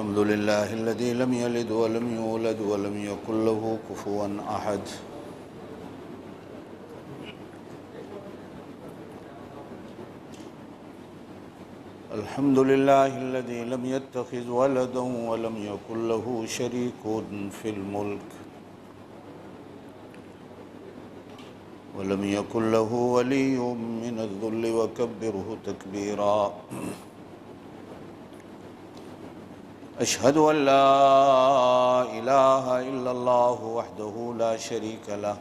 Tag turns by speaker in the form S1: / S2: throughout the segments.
S1: الحمد لله الذي لم يلد ولم يولد ولم يكن له كفوا أحد. الحمد لله الذي لم يتخذ ولدا ولم يكن له شريك في الملك ولم يكن له ولي من الذل وكبره تكبيرا. أشهد أن لا إله إلا الله وحده لا شريك له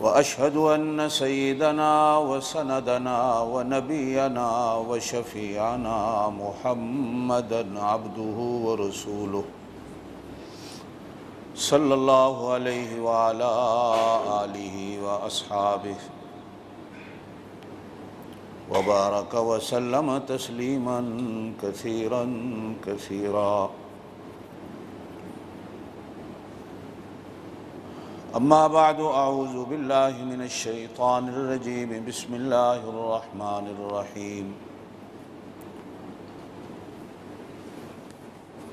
S1: وأشهد أن سيدنا وسندنا ونبينا وشفيعنا محمدا عبده ورسوله صلى الله عليه وعلى آله وأصحابه وبارك وسلم تسليما كثيرا كثيرا. أما بعد، أعوذ بالله من الشيطان الرجيم. بسم الله الرحمن الرحيم.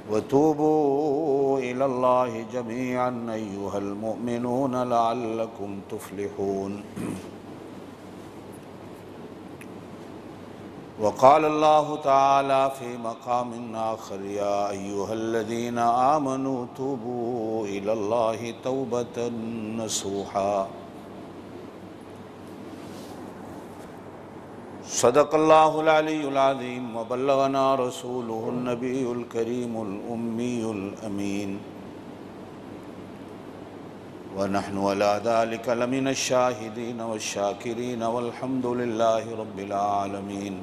S1: وتوبوا إلى الله جميعا أيها المؤمنون لعلكم تفلحون. وقال الله تعالى في مقام آخر: يا أيها الذين آمنوا توبوا إلى الله توبة نصوحا. صدق الله العلي العظيم وبلغنا رسوله النبي الكريم الأمي الأمين ونحن على ذلك لمن الشاهدين والشاكرين والحمد لله رب العالمين.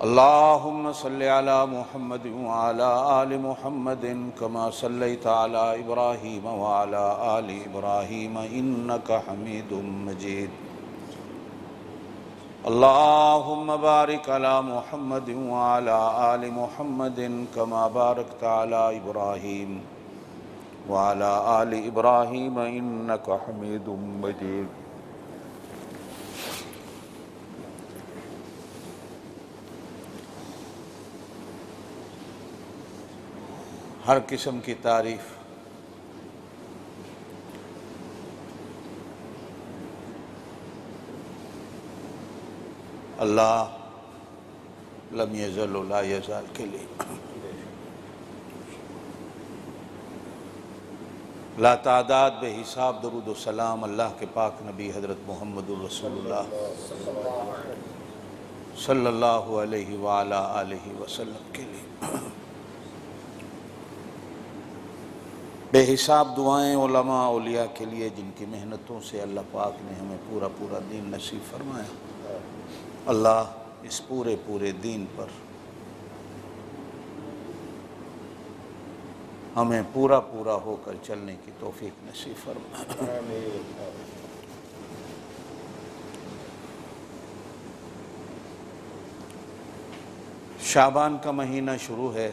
S1: اللهم صل على محمد وعلى آل محمد كما صليت على إبراهيم وعلى آل إبراهيم إنك حميد مجيد. اللهم بارك على محمد وعلى آل محمد كما باركت على إبراهيم وعلى آل إبراهيم إنك حميد مجيد. ہر قسم کی تعریف اللہ لم یزل لا یزال کے لیے. لا تعداد بے حساب درود و سلام اللہ کے پاک نبی حضرت محمد الرسول اللہ صلی اللہ علیہ وآلہ آلہ وسلم کے لیے. بے حساب دعائیں علماء اولیاء کے لیے جن کی محنتوں سے اللہ پاک نے ہمیں پورا پورا دین نصیب فرمایا. اللہ اس پورے دین پر ہمیں پورا ہو کر چلنے کی توفیق نصیب فرمائے. شعبان کا مہینہ شروع ہے.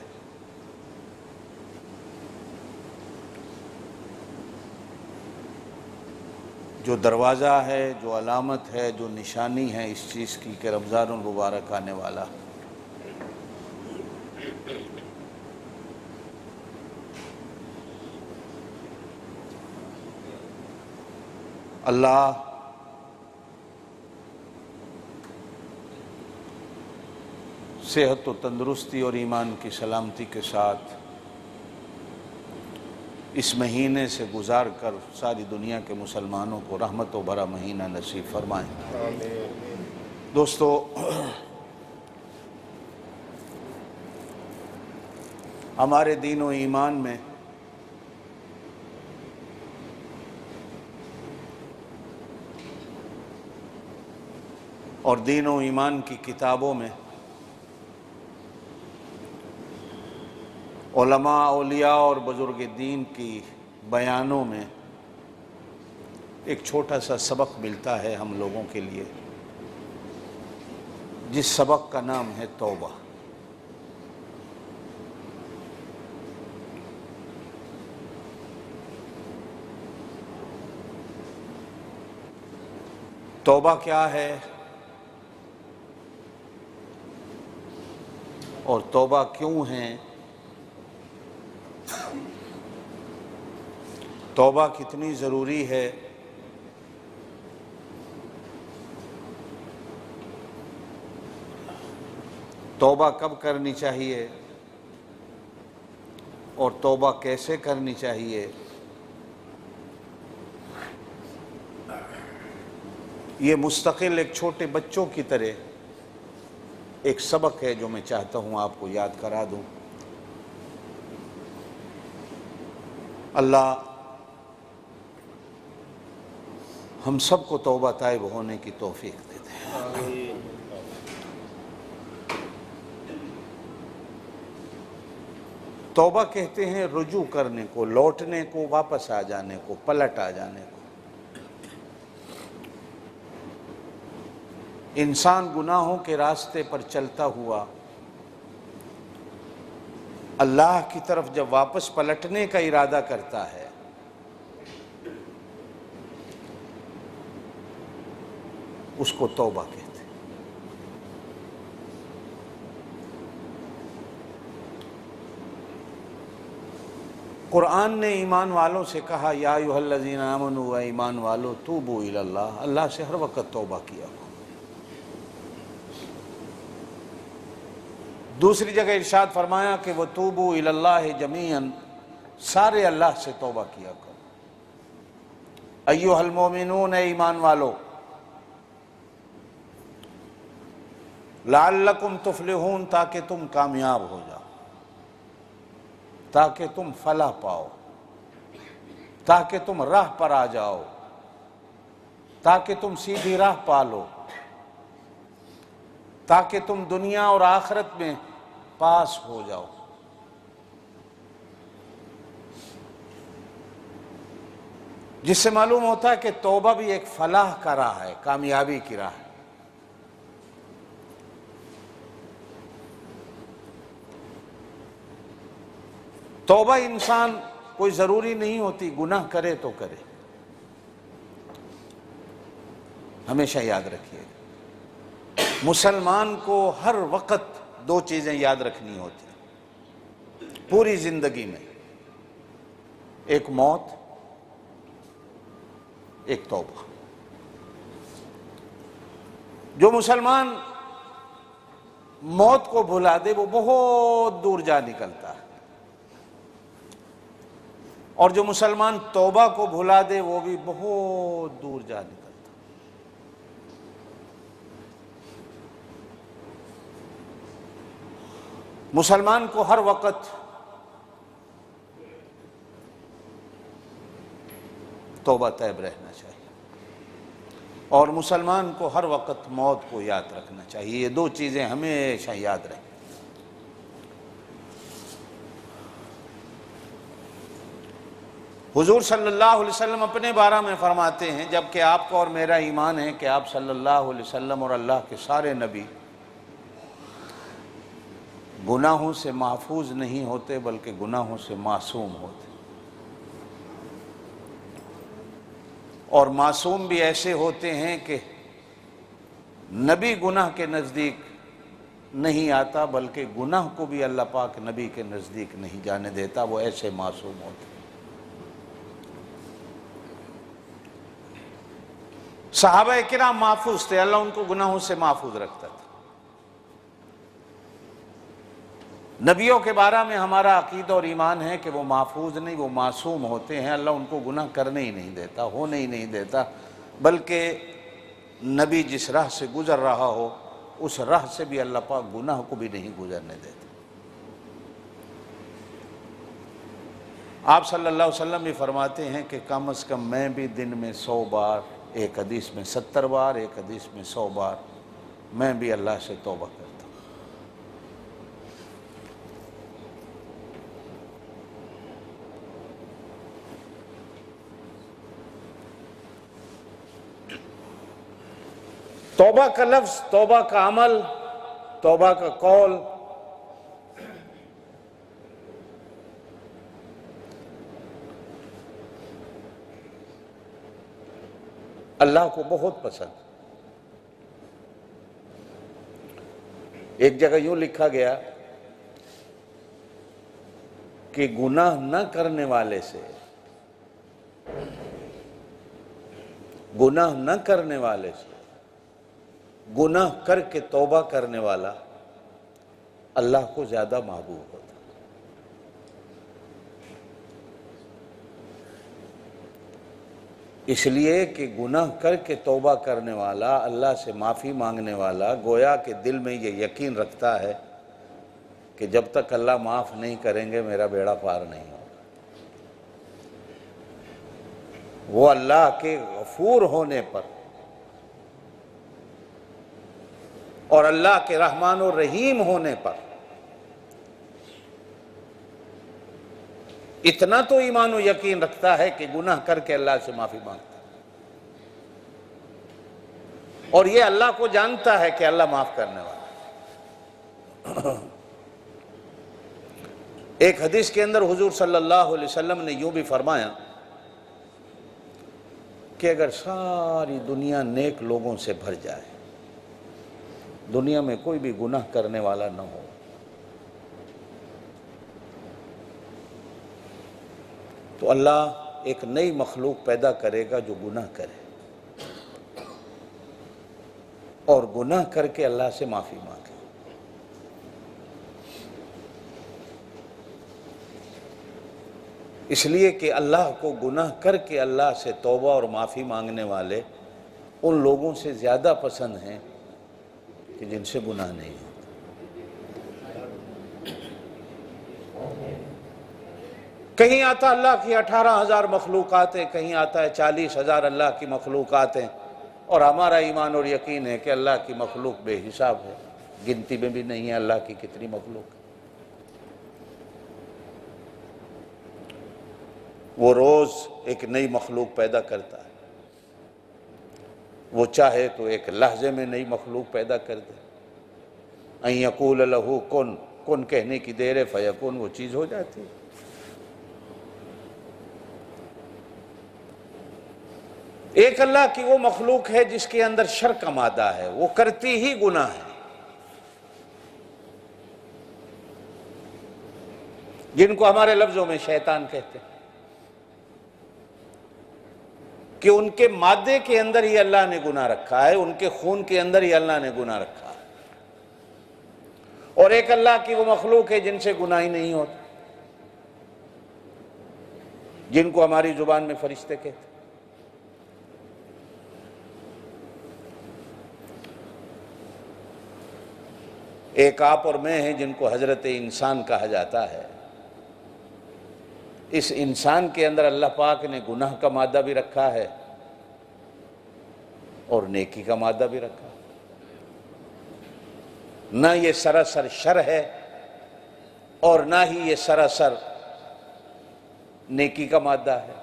S1: جو دروازہ ہے، جو علامت ہے، جو نشانی ہے اس چیز کی کہ رمضان المبارک آنے والا. اللہ صحت و تندرستی اور ایمان کی سلامتی کے ساتھ اس مہینے سے گزار کر ساری دنیا کے مسلمانوں کو رحمت و بھرا مہینہ نصیب فرمائیں. دوستو، ہمارے دین و ایمان میں اور دین و ایمان کی کتابوں میں علماء اولیاء اور بزرگ دین کی بیانوں میں ایک چھوٹا سا سبق ملتا ہے ہم لوگوں کے لیے، جس سبق کا نام ہے توبہ. توبہ کیا ہے؟ اور توبہ کیوں ہیں، توبہ کتنی ضروری ہے، توبہ کب کرنی چاہیے اور توبہ کیسے کرنی چاہیے، یہ مستقل ایک چھوٹے بچوں کی طرح ایک سبق ہے جو میں چاہتا ہوں آپ کو یاد کرا دوں۔ اللہ ہم سب کو توبہ طائب ہونے کی توفیق دے دے۔ توبہ کہتے ہیں رجوع کرنے کو، لوٹنے کو، واپس آ جانے کو، پلٹ آ جانے کو۔ انسان گناہوں کے راستے پر چلتا ہوا اللہ کی طرف جب واپس پلٹنے کا ارادہ کرتا ہے اس کو توبہ کہتے ہیں۔ قرآن نے ایمان والوں سے کہا یا ایھا الذین آمنوا، اے ایمان والو توبوا الی اللہ، اللہ سے ہر وقت توبہ کیا کرو۔ دوسری جگہ ارشاد فرمایا کہ وتوبوا الی اللہ جمیعا، سارے اللہ سے توبہ کیا کرو۔ ایھا المؤمنون، اے ایمان والو، لعلکم تفلحون، تاکہ تم کامیاب ہو جاؤ، تاکہ تم فلاح پاؤ، تاکہ تم راہ پر آ جاؤ، تاکہ تم سیدھی راہ پالو، تاکہ تم دنیا اور آخرت میں پاس ہو جاؤ۔ جس سے معلوم ہوتا ہے کہ توبہ بھی ایک فلاح کا راہ ہے، کامیابی کی راہ ہے۔ توبہ انسان کوئی ضروری نہیں ہوتی گناہ کرے تو کرے، ہمیشہ یاد رکھیے مسلمان کو ہر وقت دو چیزیں یاد رکھنی ہوتی ہیں پوری زندگی میں، ایک موت، ایک توبہ۔ جو مسلمان موت کو بھلا دے وہ بہت دور جا نکلتا ہے، اور جو مسلمان توبہ کو بھلا دے وہ بھی بہت دور جا نکلتا ہے۔ مسلمان کو ہر وقت توبہ طیب رہنا چاہیے، اور مسلمان کو ہر وقت موت کو یاد رکھنا چاہیے۔ یہ دو چیزیں ہمیشہ یاد رہیں۔ حضور صلی اللہ علیہ وسلم اپنے بارے میں فرماتے ہیں، جبکہ آپ کا اور میرا ایمان ہے کہ آپ صلی اللہ علیہ وسلم اور اللہ کے سارے نبی گناہوں سے محفوظ نہیں ہوتے بلکہ گناہوں سے معصوم ہوتے، اور معصوم بھی ایسے ہوتے ہیں کہ نبی گناہ کے نزدیک نہیں آتا بلکہ گناہ کو بھی اللہ پاک نبی کے نزدیک نہیں جانے دیتا، وہ ایسے معصوم ہوتے ہیں۔ صحابہ کرام محفوظ تھے، اللہ ان کو گناہوں سے محفوظ رکھتا تھا۔ نبیوں کے بارے میں ہمارا عقیدہ اور ایمان ہے کہ وہ محفوظ نہیں، وہ معصوم ہوتے ہیں، اللہ ان کو گناہ کرنے ہی نہیں دیتا، ہونے ہی نہیں دیتا، بلکہ نبی جس راہ سے گزر رہا ہو اس راہ سے بھی اللہ پاک گناہ کو بھی نہیں گزرنے دیتا۔ آپ صلی اللہ علیہ وسلم بھی فرماتے ہیں کہ کم از کم میں بھی دن میں 100 بار، ایک حدیث میں 70 بار، ایک حدیث میں 100 بار میں بھی اللہ سے توبہ کرتا ہوں۔ توبہ کا لفظ، توبہ کا عمل، توبہ کا قول اللہ کو بہت پسند۔ ایک جگہ یوں لکھا گیا کہ گناہ نہ کرنے والے سے، گناہ نہ کرنے والے سے گناہ کر کے توبہ کرنے والا اللہ کو زیادہ محبوب ہوتا۔ اس لیے کہ گناہ کر کے توبہ کرنے والا، اللہ سے معافی مانگنے والا، گویا کہ دل میں یہ یقین رکھتا ہے کہ جب تک اللہ معاف نہیں کریں گے میرا بیڑا پار نہیں ہوگا۔ وہ اللہ کے غفور ہونے پر اور اللہ کے رحمان و رحیم ہونے پر اتنا تو ایمان و یقین رکھتا ہے کہ گناہ کر کے اللہ سے معافی مانگتا ہے، اور یہ اللہ کو جانتا ہے کہ اللہ معاف کرنے والا ہے۔ ایک حدیث کے اندر حضور صلی اللہ علیہ وسلم نے یوں بھی فرمایا کہ اگر ساری دنیا نیک لوگوں سے بھر جائے، دنیا میں کوئی بھی گناہ کرنے والا نہ ہو، تو اللہ ایک نئی مخلوق پیدا کرے گا جو گناہ کرے اور گناہ کر کے اللہ سے معافی مانگے۔ اس لیے کہ اللہ کو گناہ کر کے اللہ سے توبہ اور معافی مانگنے والے ان لوگوں سے زیادہ پسند ہیں کہ جن سے گناہ نہیں ہوتا۔ کہیں آتا اللہ کی 18,000 مخلوقات ہیں، کہیں آتا ہے 40,000 اللہ کی مخلوقات ہیں، اور ہمارا ایمان اور یقین ہے کہ اللہ کی مخلوق بے حساب ہے، گنتی میں بھی نہیں ہے اللہ کی کتنی مخلوق ہے۔ وہ روز ایک نئی مخلوق پیدا کرتا ہے، وہ چاہے تو ایک لحظے میں نئی مخلوق پیدا کر دے۔ ان یقول لہ کن، کن کہنے کی دیر ہے فیکون، وہ چیز ہو جاتی ہے۔ ایک اللہ کی وہ مخلوق ہے جس کے اندر شر کا مادہ ہے، وہ کرتی ہی گناہ ہے، جن کو ہمارے لفظوں میں شیطان کہتے ہیں، کہ ان کے مادے کے اندر ہی اللہ نے گناہ رکھا ہے، ان کے خون کے اندر ہی اللہ نے گناہ رکھا ہے۔ اور ایک اللہ کی وہ مخلوق ہے جن سے گناہ ہی نہیں ہوتا، جن کو ہماری زبان میں فرشتے کہتے ہیں۔ ایک آپ اور میں ہیں جن کو حضرت انسان کہا جاتا ہے۔ اس انسان کے اندر اللہ پاک نے گناہ کا مادہ بھی رکھا ہے اور نیکی کا مادہ بھی رکھا ہے۔ نہ یہ سراسر شر ہے اور نہ ہی یہ سراسر نیکی کا مادہ ہے۔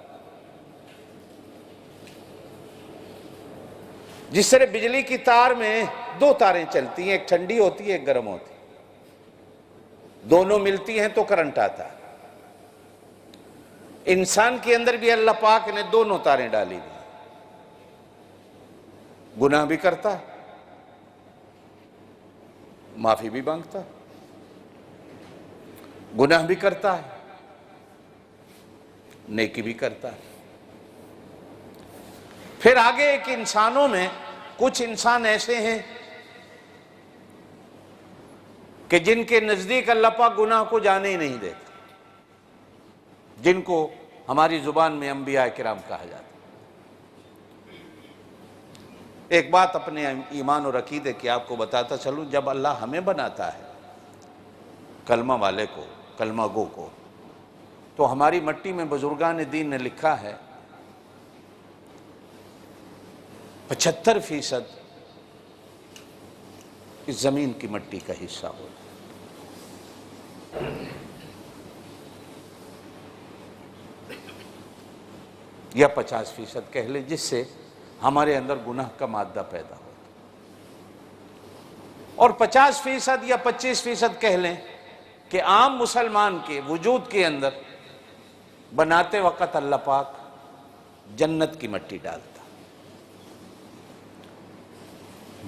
S1: جس طرح بجلی کی تار میں دو تاریں چلتی ہیں، ایک ٹھنڈی ہوتی ہے ایک گرم ہوتی ہے، دونوں ملتی ہیں تو کرنٹ آتا ہے۔ انسان کے اندر بھی اللہ پاک نے دونوں تاریں ڈالی دی، گناہ بھی کرتا ہے، معافی بھی مانگتا ہے، گناہ بھی کرتا ہے، نیکی بھی کرتا ہے۔ پھر آگے ایک انسانوں میں کچھ انسان ایسے ہیں کہ جن کے نزدیک اللہ پاک گناہ کو جانے ہی نہیں دیتا، جن کو ہماری زبان میں انبیاء کرام کہا جاتا ہے۔ ایک بات اپنے ایمان اور عقیدے کی آپ کو بتاتا چلوں، جب اللہ ہمیں بناتا ہے کلمہ والے کو، کلمہ گو کو، تو ہماری مٹی میں بزرگان دین نے لکھا ہے 75% اس زمین کی مٹی کا حصہ ہوتا ہے، یا 50% کہہ لیں، جس سے ہمارے اندر گناہ کا مادہ پیدا ہوتا ہے، اور 50% یا 25% کہہ لیں کہ عام مسلمان کے وجود کے اندر بناتے وقت اللہ پاک جنت کی مٹی ڈالتا،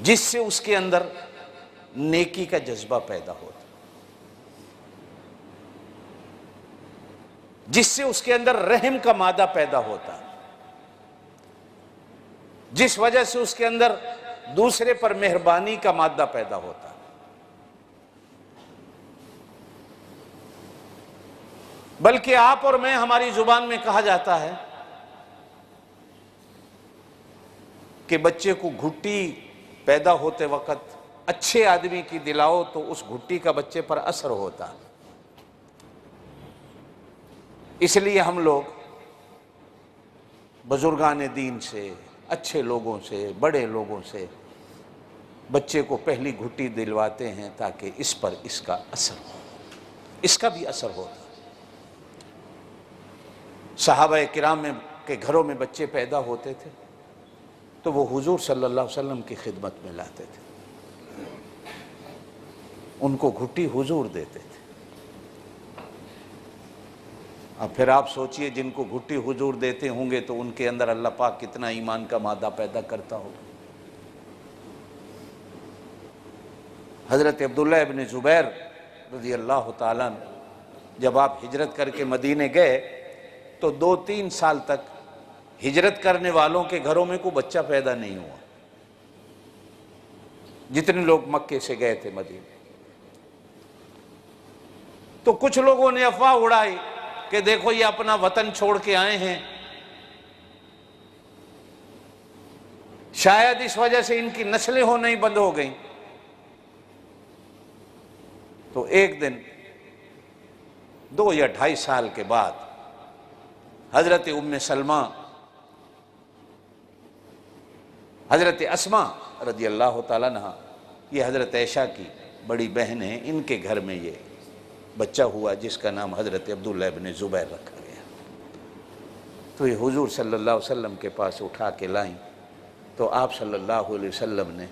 S1: جس سے اس کے اندر نیکی کا جذبہ پیدا ہوتا۔ جس سے اس کے اندر رحم کا مادہ پیدا ہوتا، جس وجہ سے اس کے اندر دوسرے پر مہربانی کا مادہ پیدا ہوتا۔ بلکہ آپ اور میں، ہماری زبان میں کہا جاتا ہے کہ بچے کو گھٹی پیدا ہوتے وقت اچھے آدمی کی دلاؤ تو اس گھٹی کا بچے پر اثر ہوتا۔ اس لیے ہم لوگ بزرگان دین سے، اچھے لوگوں سے، بڑے لوگوں سے بچے کو پہلی گھٹی دلواتے ہیں تاکہ اس پر اس کا اثر ہو، اس کا بھی اثر ہوتا۔ صحابہ کرام کے گھروں میں بچے پیدا ہوتے تھے تو وہ حضور صلی اللہ علیہ وسلم کی خدمت میں لاتے تھے، ان کو گھٹی حضور دیتے تھے۔ اب پھر آپ سوچئے جن کو گھٹی حضور دیتے ہوں گے تو ان کے اندر اللہ پاک کتنا ایمان کا مادہ پیدا کرتا ہوگا۔ حضرت عبداللہ ابن زبیر رضی اللہ تعالیٰ جب آپ ہجرت کر کے مدینے گئے تو 2-3 سال تک ہجرت کرنے والوں کے گھروں میں کوئی بچہ پیدا نہیں ہوا، جتنے لوگ مکے سے گئے تھے مدینے۔ تو کچھ لوگوں نے افواہ اڑائی کہ دیکھو یہ اپنا وطن چھوڑ کے آئے ہیں، شاید اس وجہ سے ان کی نسلیں ہونا ہی بند ہو گئیں۔ تو ایک دن 2 یا 2.5 سال کے بعد حضرت ام سلمہ، حضرت اسماء رضی اللہ تعالیٰ عنہ، یہ حضرت عائشہ کی بڑی بہن ہیں، ان کے گھر میں یہ بچہ ہوا جس کا نام حضرت عبداللہ ابن زبیر رکھا گیا۔ تو یہ حضور صلی اللہ علیہ وسلم کے پاس اٹھا کے لائیں تو آپ صلی اللہ علیہ وسلم نے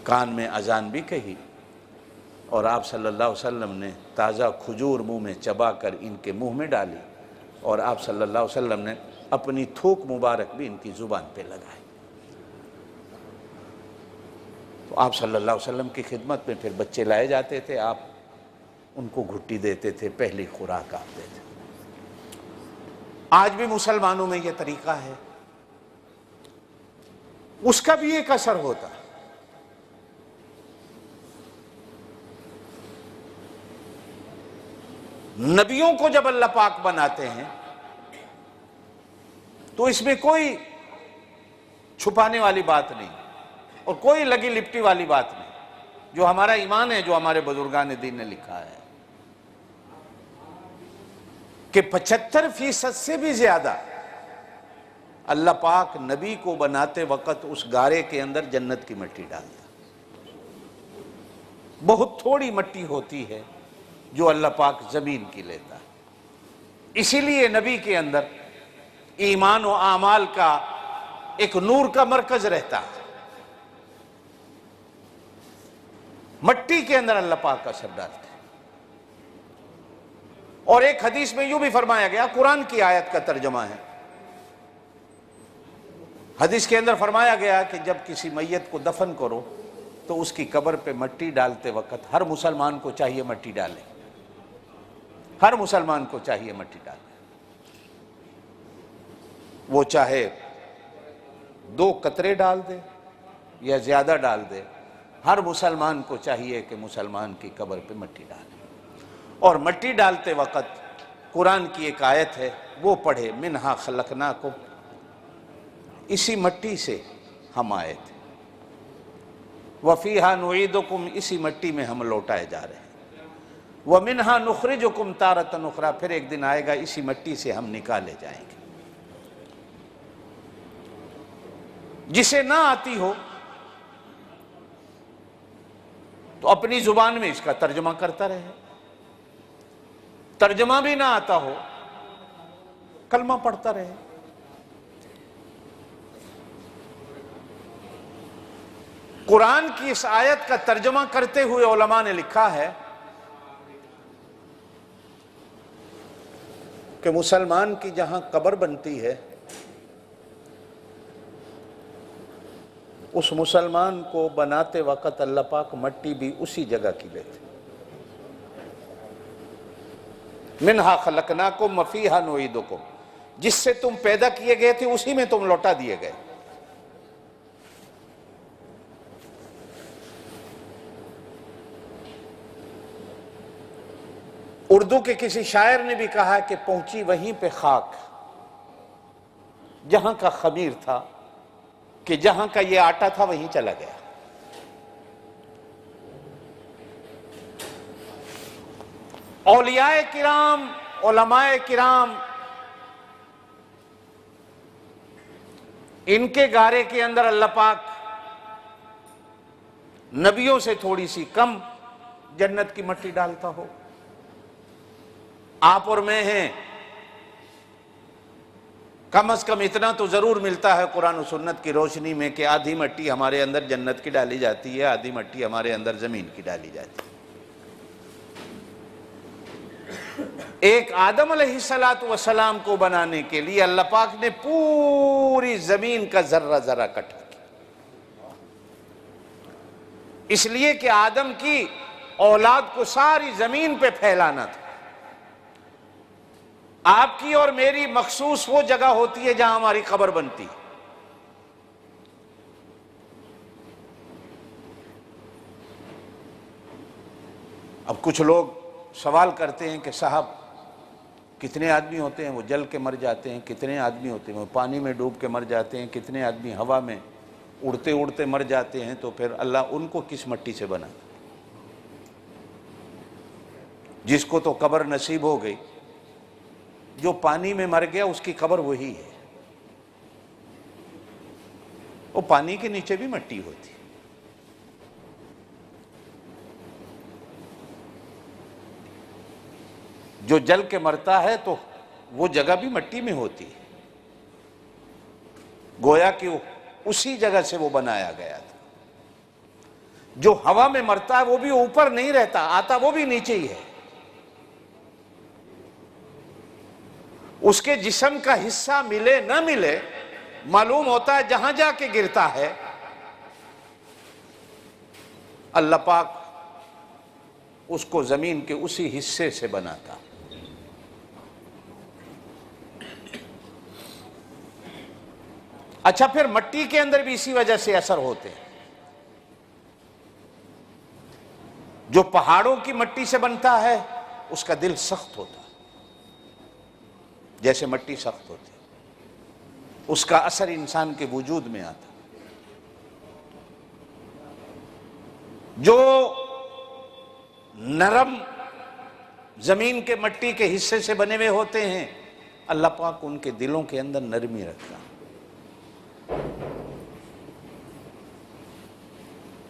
S1: کان میں اذان بھی کہی اور آپ صلی اللہ علیہ وسلم نے تازہ کھجور منہ میں چبا کر ان کے منہ میں ڈالی اور آپ صلی اللہ علیہ وسلم نے اپنی تھوک مبارک بھی ان کی زبان پہ لگائی۔ تو آپ صلی اللہ علیہ وسلم کی خدمت میں پھر بچے لائے جاتے تھے، آپ ان کو گھٹی دیتے تھے، پہلی خوراک آپ دیتے تھے۔ آج بھی مسلمانوں میں یہ طریقہ ہے، اس کا بھی ایک اثر ہوتا ہے۔ نبیوں کو جب اللہ پاک بناتے ہیں تو اس میں کوئی چھپانے والی بات نہیں اور کوئی لگی لپٹی والی بات نہیں، جو ہمارا ایمان ہے، جو ہمارے بزرگان دین نے لکھا ہے کہ 75% سے بھی زیادہ اللہ پاک نبی کو بناتے وقت اس گارے کے اندر جنت کی مٹی ڈالتا۔ بہت تھوڑی مٹی ہوتی ہے جو اللہ پاک زمین کی لیتا ہے۔ اسی لیے نبی کے اندر ایمان و اعمال کا ایک نور کا مرکز رہتا ہے، مٹی کے اندر اللہ پاک کا اثر ڈالتا ہے۔ اور ایک حدیث میں یوں بھی فرمایا گیا، قرآن کی آیت کا ترجمہ ہے، حدیث کے اندر فرمایا گیا کہ جب کسی میت کو دفن کرو تو اس کی قبر پہ مٹی ڈالتے وقت ہر مسلمان کو چاہیے مٹی ڈالے، ہر مسلمان کو چاہیے مٹی ڈالے، وہ چاہے 2 قطرے ڈال دے یا زیادہ ڈال دے، ہر مسلمان کو چاہیے کہ مسلمان کی قبر پہ مٹی ڈالے۔ اور مٹی ڈالتے وقت قرآن کی ایک آیت ہے وہ پڑھے، منہا خلقناکم، اسی مٹی سے ہم آئے تھے، وفیہا نعیدکم، اسی مٹی میں ہم لوٹائے جا رہے ہیں، ومنہا نخرجکم تارۃ اخری، پھر ایک دن آئے گا اسی مٹی سے ہم نکالے جائیں گے۔ جسے نہ آتی ہو تو اپنی زبان میں اس کا ترجمہ کرتا رہے، ترجمہ بھی نہ آتا ہو کلمہ پڑھتا رہے۔ قرآن کی اس آیت کا ترجمہ کرتے ہوئے علماء نے لکھا ہے کہ مسلمان کی جہاں قبر بنتی ہے اس مسلمان کو بناتے وقت اللہ پاک مٹی بھی اسی جگہ کی لیتے، منہا خلقناکم وفیہا نعیدکم، جس سے تم پیدا کیے گئے تھے اسی میں تم لوٹا دیے گئے۔ اردو کے کسی شاعر نے بھی کہا کہ پہنچی وہیں پہ خاک جہاں کا خمیر تھا، کہ جہاں کا یہ آٹا تھا وہیں چلا گیا۔ اولیاء کرام، علماء کرام، ان کے گارے کے اندر اللہ پاک نبیوں سے تھوڑی سی کم جنت کی مٹی ڈالتا ہو۔ آپ اور میں ہیں، کم از کم اتنا تو ضرور ملتا ہے قرآن و سنت کی روشنی میں کہ آدھی مٹی ہمارے اندر جنت کی ڈالی جاتی ہے، آدھی مٹی ہمارے اندر زمین کی ڈالی جاتی ہے۔ ایک آدم علیہ السلام کو بنانے کے لیے اللہ پاک نے پوری زمین کا ذرہ ذرہ اکٹھا کیا، اس لیے کہ آدم کی اولاد کو ساری زمین پہ پھیلانا تھا۔ آپ کی اور میری مخصوص وہ جگہ ہوتی ہے جہاں ہماری قبر بنتی ہے۔ اب کچھ لوگ سوال کرتے ہیں کہ صاحب کتنے آدمی ہوتے ہیں وہ جل کے مر جاتے ہیں، کتنے آدمی ہوتے ہیں وہ پانی میں ڈوب کے مر جاتے ہیں، کتنے آدمی ہوا میں اڑتے اڑتے مر جاتے ہیں، تو پھر اللہ ان کو کس مٹی سے بنا؟ جس کو تو قبر نصیب ہو گئی، جو پانی میں مر گیا اس کی قبر وہی ہے۔ وہ پانی کے نیچے بھی مٹی ہوتی ہے۔ جو جل کے مرتا ہے تو وہ جگہ بھی مٹی میں ہوتی ہے، گویا کہ اسی جگہ سے وہ بنایا گیا تھا۔ جو ہوا میں مرتا ہے وہ بھی اوپر نہیں رہتا، آتا وہ بھی نیچے ہی ہے۔ اس کے جسم کا حصہ ملے نہ ملے، معلوم ہوتا ہے جہاں جا کے گرتا ہے اللہ پاک اس کو زمین کے اسی حصے سے بناتا۔ اچھا، پھر مٹی کے اندر بھی اسی وجہ سے اثر ہوتے ہیں۔ جو پہاڑوں کی مٹی سے بنتا ہے اس کا دل سخت ہوتا ہے، جیسے مٹی سخت ہوتی ہے، اس کا اثر انسان کے وجود میں آتا۔ جو نرم زمین کے مٹی کے حصے سے بنے ہوئے ہوتے ہیں اللہ پاک ان کے دلوں کے اندر نرمی رکھتا،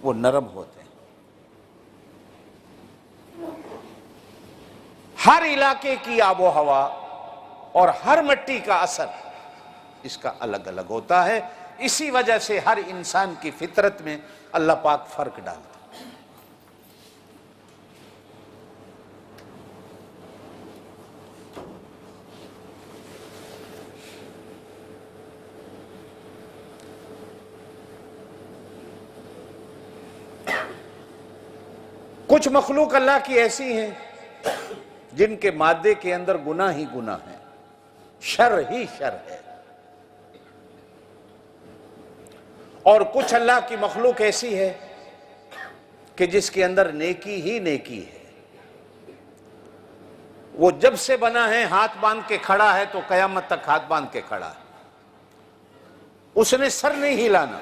S1: وہ نرم ہوتے ہیں۔ ہر علاقے کی آب و ہوا اور ہر مٹی کا اثر اس کا الگ الگ ہوتا ہے، اسی وجہ سے ہر انسان کی فطرت میں اللہ پاک فرق ڈالتا ہے۔ کچھ مخلوق اللہ کی ایسی ہیں جن کے مادے کے اندر گناہ ہی گناہ ہے، شر ہی شر ہے، اور کچھ اللہ کی مخلوق ایسی ہے کہ جس کے اندر نیکی ہی نیکی ہے۔ وہ جب سے بنا ہے ہاتھ باندھ کے کھڑا ہے تو قیامت تک ہاتھ باندھ کے کھڑا ہے، اس نے سر نہیں ہلانا۔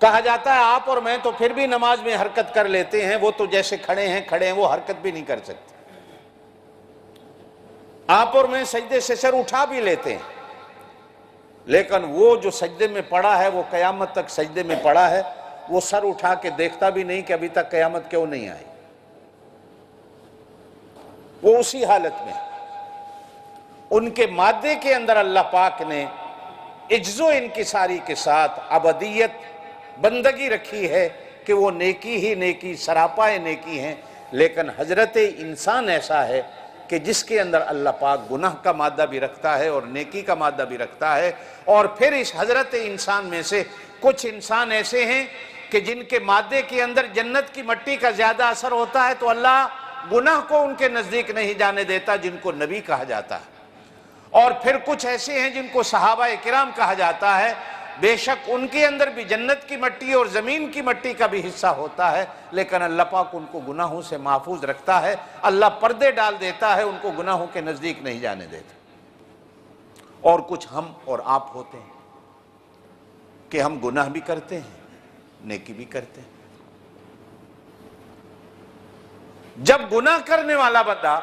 S1: کہا جاتا ہے آپ اور میں تو پھر بھی نماز میں حرکت کر لیتے ہیں، وہ تو جیسے کھڑے ہیں وہ حرکت بھی نہیں کر سکتے۔ آپ اور میں سجدے سے سر اٹھا بھی لیتے ہیں، لیکن وہ جو سجدے میں پڑا ہے وہ قیامت تک سجدے میں پڑا ہے، وہ سر اٹھا کے دیکھتا بھی نہیں کہ ابھی تک قیامت کیوں نہیں آئی، وہ اسی حالت میں۔ ان کے مادے کے اندر اللہ پاک نے عجز و انکساری کے ساتھ ابدیت بندگی رکھی ہے کہ وہ نیکی ہی نیکی، سراپائے نیکی ہیں، لیکن حضرت انسان ایسا ہے کہ جس کے اندر اللہ پاک گناہ کا مادہ بھی رکھتا ہے اور نیکی کا مادہ بھی رکھتا ہے۔ اور پھر اس حضرت انسان میں سے کچھ انسان ایسے ہیں کہ جن کے مادے کے اندر جنت کی مٹی کا زیادہ اثر ہوتا ہے، تو اللہ گناہ کو ان کے نزدیک نہیں جانے دیتا جن کو نبی کہا جاتا ہے، اور پھر کچھ ایسے ہیں جن کو صحابہ کرام کہا جاتا ہے، بے شک ان کے اندر بھی جنت کی مٹی اور زمین کی مٹی کا بھی حصہ ہوتا ہے، لیکن اللہ پاک ان کو گناہوں سے محفوظ رکھتا ہے، اللہ پردے ڈال دیتا ہے، ان کو گناہوں کے نزدیک نہیں جانے دیتا۔ اور کچھ ہم اور آپ ہوتے ہیں کہ ہم گناہ بھی کرتے ہیں، نیکی بھی کرتے ہیں۔ جب گناہ کرنے والا بندہ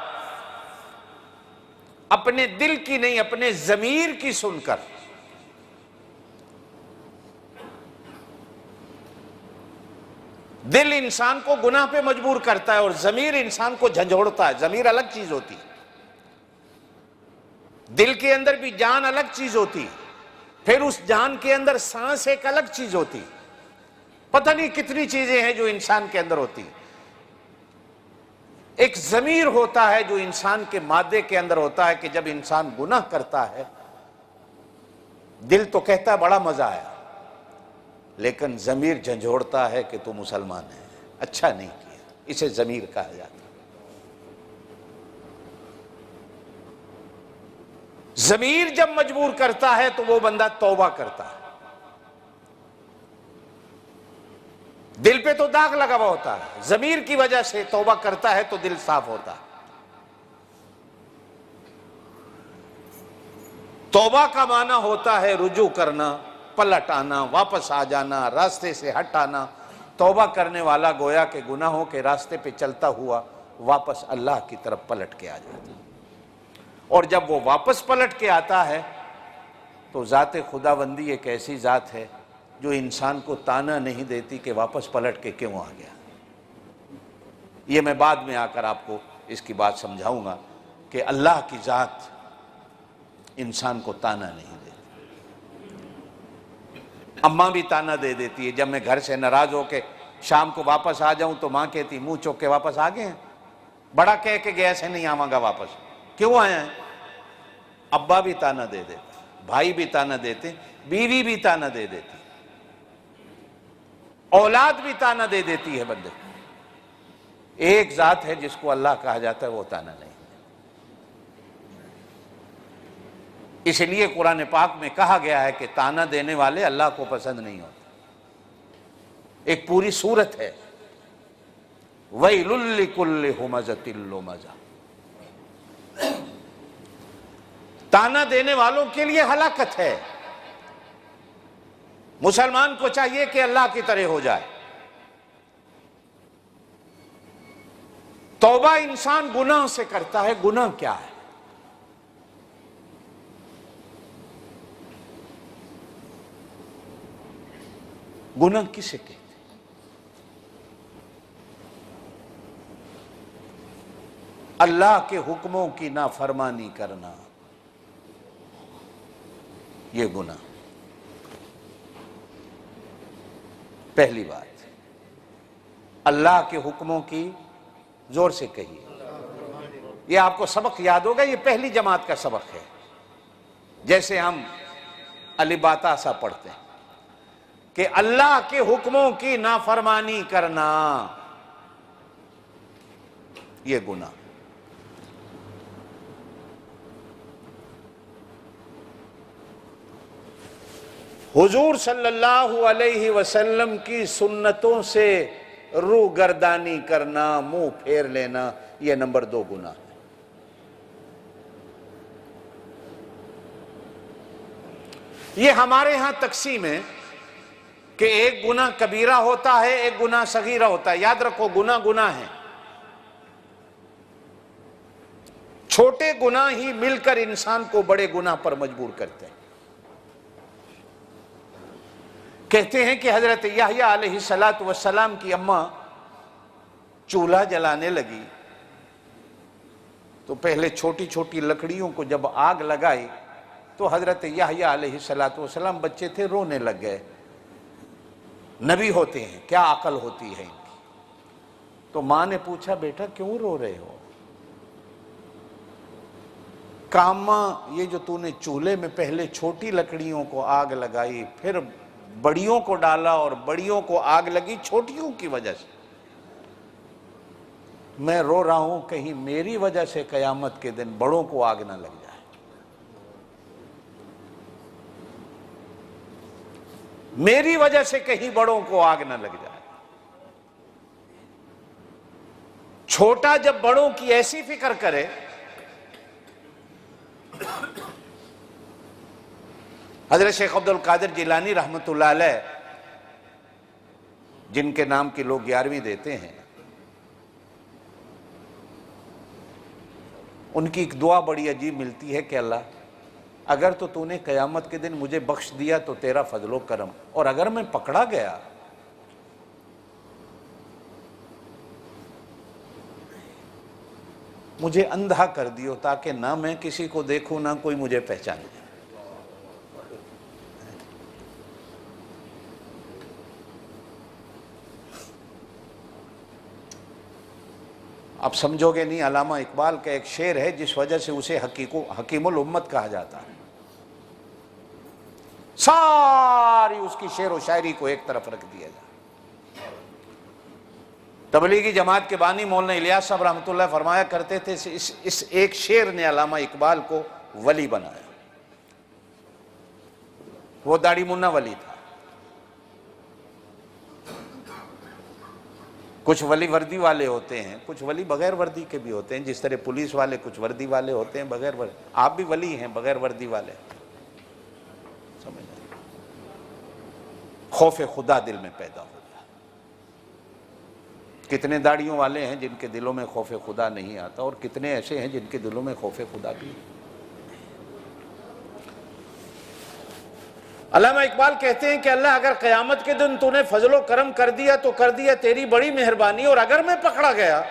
S1: اپنے دل کی نہیں اپنے ضمیر کی سن کر دل انسان کو گناہ پہ مجبور کرتا ہے اور ضمیر انسان کو جھنجھوڑتا ہے۔ ضمیر الگ چیز ہوتی ہے، دل کے اندر بھی جان الگ چیز ہوتی، پھر اس جان کے اندر سانس ایک الگ چیز ہوتی، پتہ نہیں کتنی چیزیں ہیں جو انسان کے اندر ہوتی۔ ایک ضمیر ہوتا ہے جو انسان کے مادے کے اندر ہوتا ہے کہ جب انسان گناہ کرتا ہے دل تو کہتا ہے بڑا مزہ آیا، لیکن ضمیر جھنجھوڑتا ہے کہ تو مسلمان ہے، اچھا نہیں کیا، اسے ضمیر کہا جاتا ہے۔ ضمیر جب مجبور کرتا ہے تو وہ بندہ توبہ کرتا ہے، دل پہ تو داغ لگا ہوا ہوتا ہے، ضمیر کی وجہ سے توبہ کرتا ہے تو دل صاف ہوتا ہے۔ توبہ کا معنی ہوتا ہے رجوع کرنا، پلٹ آنا، واپس آ جانا، راستے سے ہٹ آنا۔ توبہ کرنے والا گویا کہ گناہوں کے راستے پہ چلتا ہوا واپس اللہ کی طرف پلٹ کے آ جاتا ہے، اور جب وہ واپس پلٹ کے آتا ہے تو ذات خداوندی ایک ایسی ذات ہے جو انسان کو تانا نہیں دیتی کہ واپس پلٹ کے کیوں آ گیا۔ یہ میں بعد میں آ کر آپ کو اس کی بات سمجھاؤں گا کہ اللہ کی ذات انسان کو تانا نہیں دیتی۔ اماں بھی تانا دے دیتی ہے، جب میں گھر سے ناراض ہو کے شام کو واپس آ جاؤں تو ماں کہتی منہ چوک کے واپس آ گئے ہیں، بڑا کہہ کے گیا ایسے نہیں آواں گا واپس، کیوں آیا ہے؟ ابا بھی تانا دے دیتے، بھائی بھی تانا دیتے، بیوی بھی تانا دے دیتی، اولاد بھی تانا دے دیتی ہے بندے۔ ایک ذات ہے جس کو اللہ کہا جاتا ہے، وہ تانا نہیں۔ اس لیے قرآن پاک میں کہا گیا ہے کہ تانا دینے والے اللہ کو پسند نہیں ہوتے۔ ایک پوری سورت ہے وَيْلٌ لِكُلِّ ہُمَزَةٍ لُمَزَةٍ، تانا دینے والوں کے لیے ہلاکت ہے۔ مسلمان کو چاہیے کہ اللہ کی طرح ہو جائے۔ توبہ انسان گناہ سے کرتا ہے۔ گناہ کیا ہے؟ گناہ کسے کہتے ہیں؟ اللہ کے حکموں کی نافرمانی کرنا، یہ گناہ۔ پہلی بات، اللہ کے حکموں کی زور سے کہیے۔ یہ آپ کو سبق یاد ہوگا، یہ پہلی جماعت کا سبق ہے۔ جیسے ہم الف با تا سا پڑھتے ہیں کہ اللہ کے حکموں کی نافرمانی کرنا یہ گناہ۔ حضور صلی اللہ علیہ وسلم کی سنتوں سے روگردانی کرنا، منہ پھیر لینا، یہ نمبر 2 گناہ ہے۔ یہ ہمارے ہاں تقسیم ہے کہ ایک گناہ کبیرہ ہوتا ہے، ایک گناہ صغیرہ ہوتا ہے۔ یاد رکھو، گناہ گناہ ہے۔ چھوٹے گناہ ہی مل کر انسان کو بڑے گناہ پر مجبور کرتے ہیں۔ کہتے ہیں کہ حضرت یحییٰ علیہ السلام کی اماں چولہا جلانے لگی تو پہلے چھوٹی چھوٹی لکڑیوں کو جب آگ لگائی تو حضرت یحییٰ علیہ السلام بچے تھے، رونے لگ گئے۔ نبی ہوتے ہیں، کیا عقل ہوتی ہے ان کی۔ تو ماں نے پوچھا بیٹا کیوں رو رہے ہو؟ کاما، یہ جو تو نے چولہے میں پہلے چھوٹی لکڑیوں کو آگ لگائی، پھر بڑیوں کو ڈالا اور بڑیوں کو آگ لگی چھوٹیوں کی وجہ سے، میں رو رہا ہوں کہیں میری وجہ سے قیامت کے دن بڑوں کو آگ نہ لگ جائے، میری وجہ سے کہیں بڑوں کو آگ نہ لگ جائے۔ چھوٹا جب بڑوں کی ایسی فکر کرے، حضرت شیخ عبد القادر جیلانی رحمۃ اللہ علیہ، جن کے نام کی لوگ 11ویں دیتے ہیں، ان کی ایک دعا بڑی عجیب ملتی ہے کہ اللہ اگر تو نے قیامت کے دن مجھے بخش دیا تو تیرا فضل و کرم، اور اگر میں پکڑا گیا مجھے اندھا کر دیو تاکہ نہ میں کسی کو دیکھوں نہ کوئی مجھے پہچانے۔ اب سمجھو گے نہیں، علامہ اقبال کا ایک شعر ہے جس وجہ سے اسے حکیم الامت کہا جاتا ہے، ساری اس کی شعر و شاعری کو ایک طرف رکھ دیا جائے۔ تبلیغی جماعت کے بانی مولانا الیاس صاحب رحمۃ اللہ فرمایا کرتے تھے، اس ایک شعر نے علامہ اقبال کو ولی بنایا۔ وہ داڑھی منا ولی تھا۔ کچھ ولی وردی والے ہوتے ہیں، کچھ ولی بغیر وردی کے بھی ہوتے ہیں، جس طرح پولیس والے کچھ وردی والے ہوتے ہیں بغیر وردی، آپ بھی ولی ہیں بغیر وردی والے، سمجھ لیں۔ خوف خدا دل میں پیدا ہو گیا۔ کتنے داڑھیوں والے ہیں جن کے دلوں میں خوف خدا نہیں آتا، اور کتنے ایسے ہیں جن کے دلوں میں خوف خدا بھی۔ علامہ اقبال کہتے ہیں کہ اللہ اگر قیامت کے دن تو نے فضل و کرم کر دیا تو کر دیا تیری بڑی مہربانی، اور اگر میں پکڑا گیا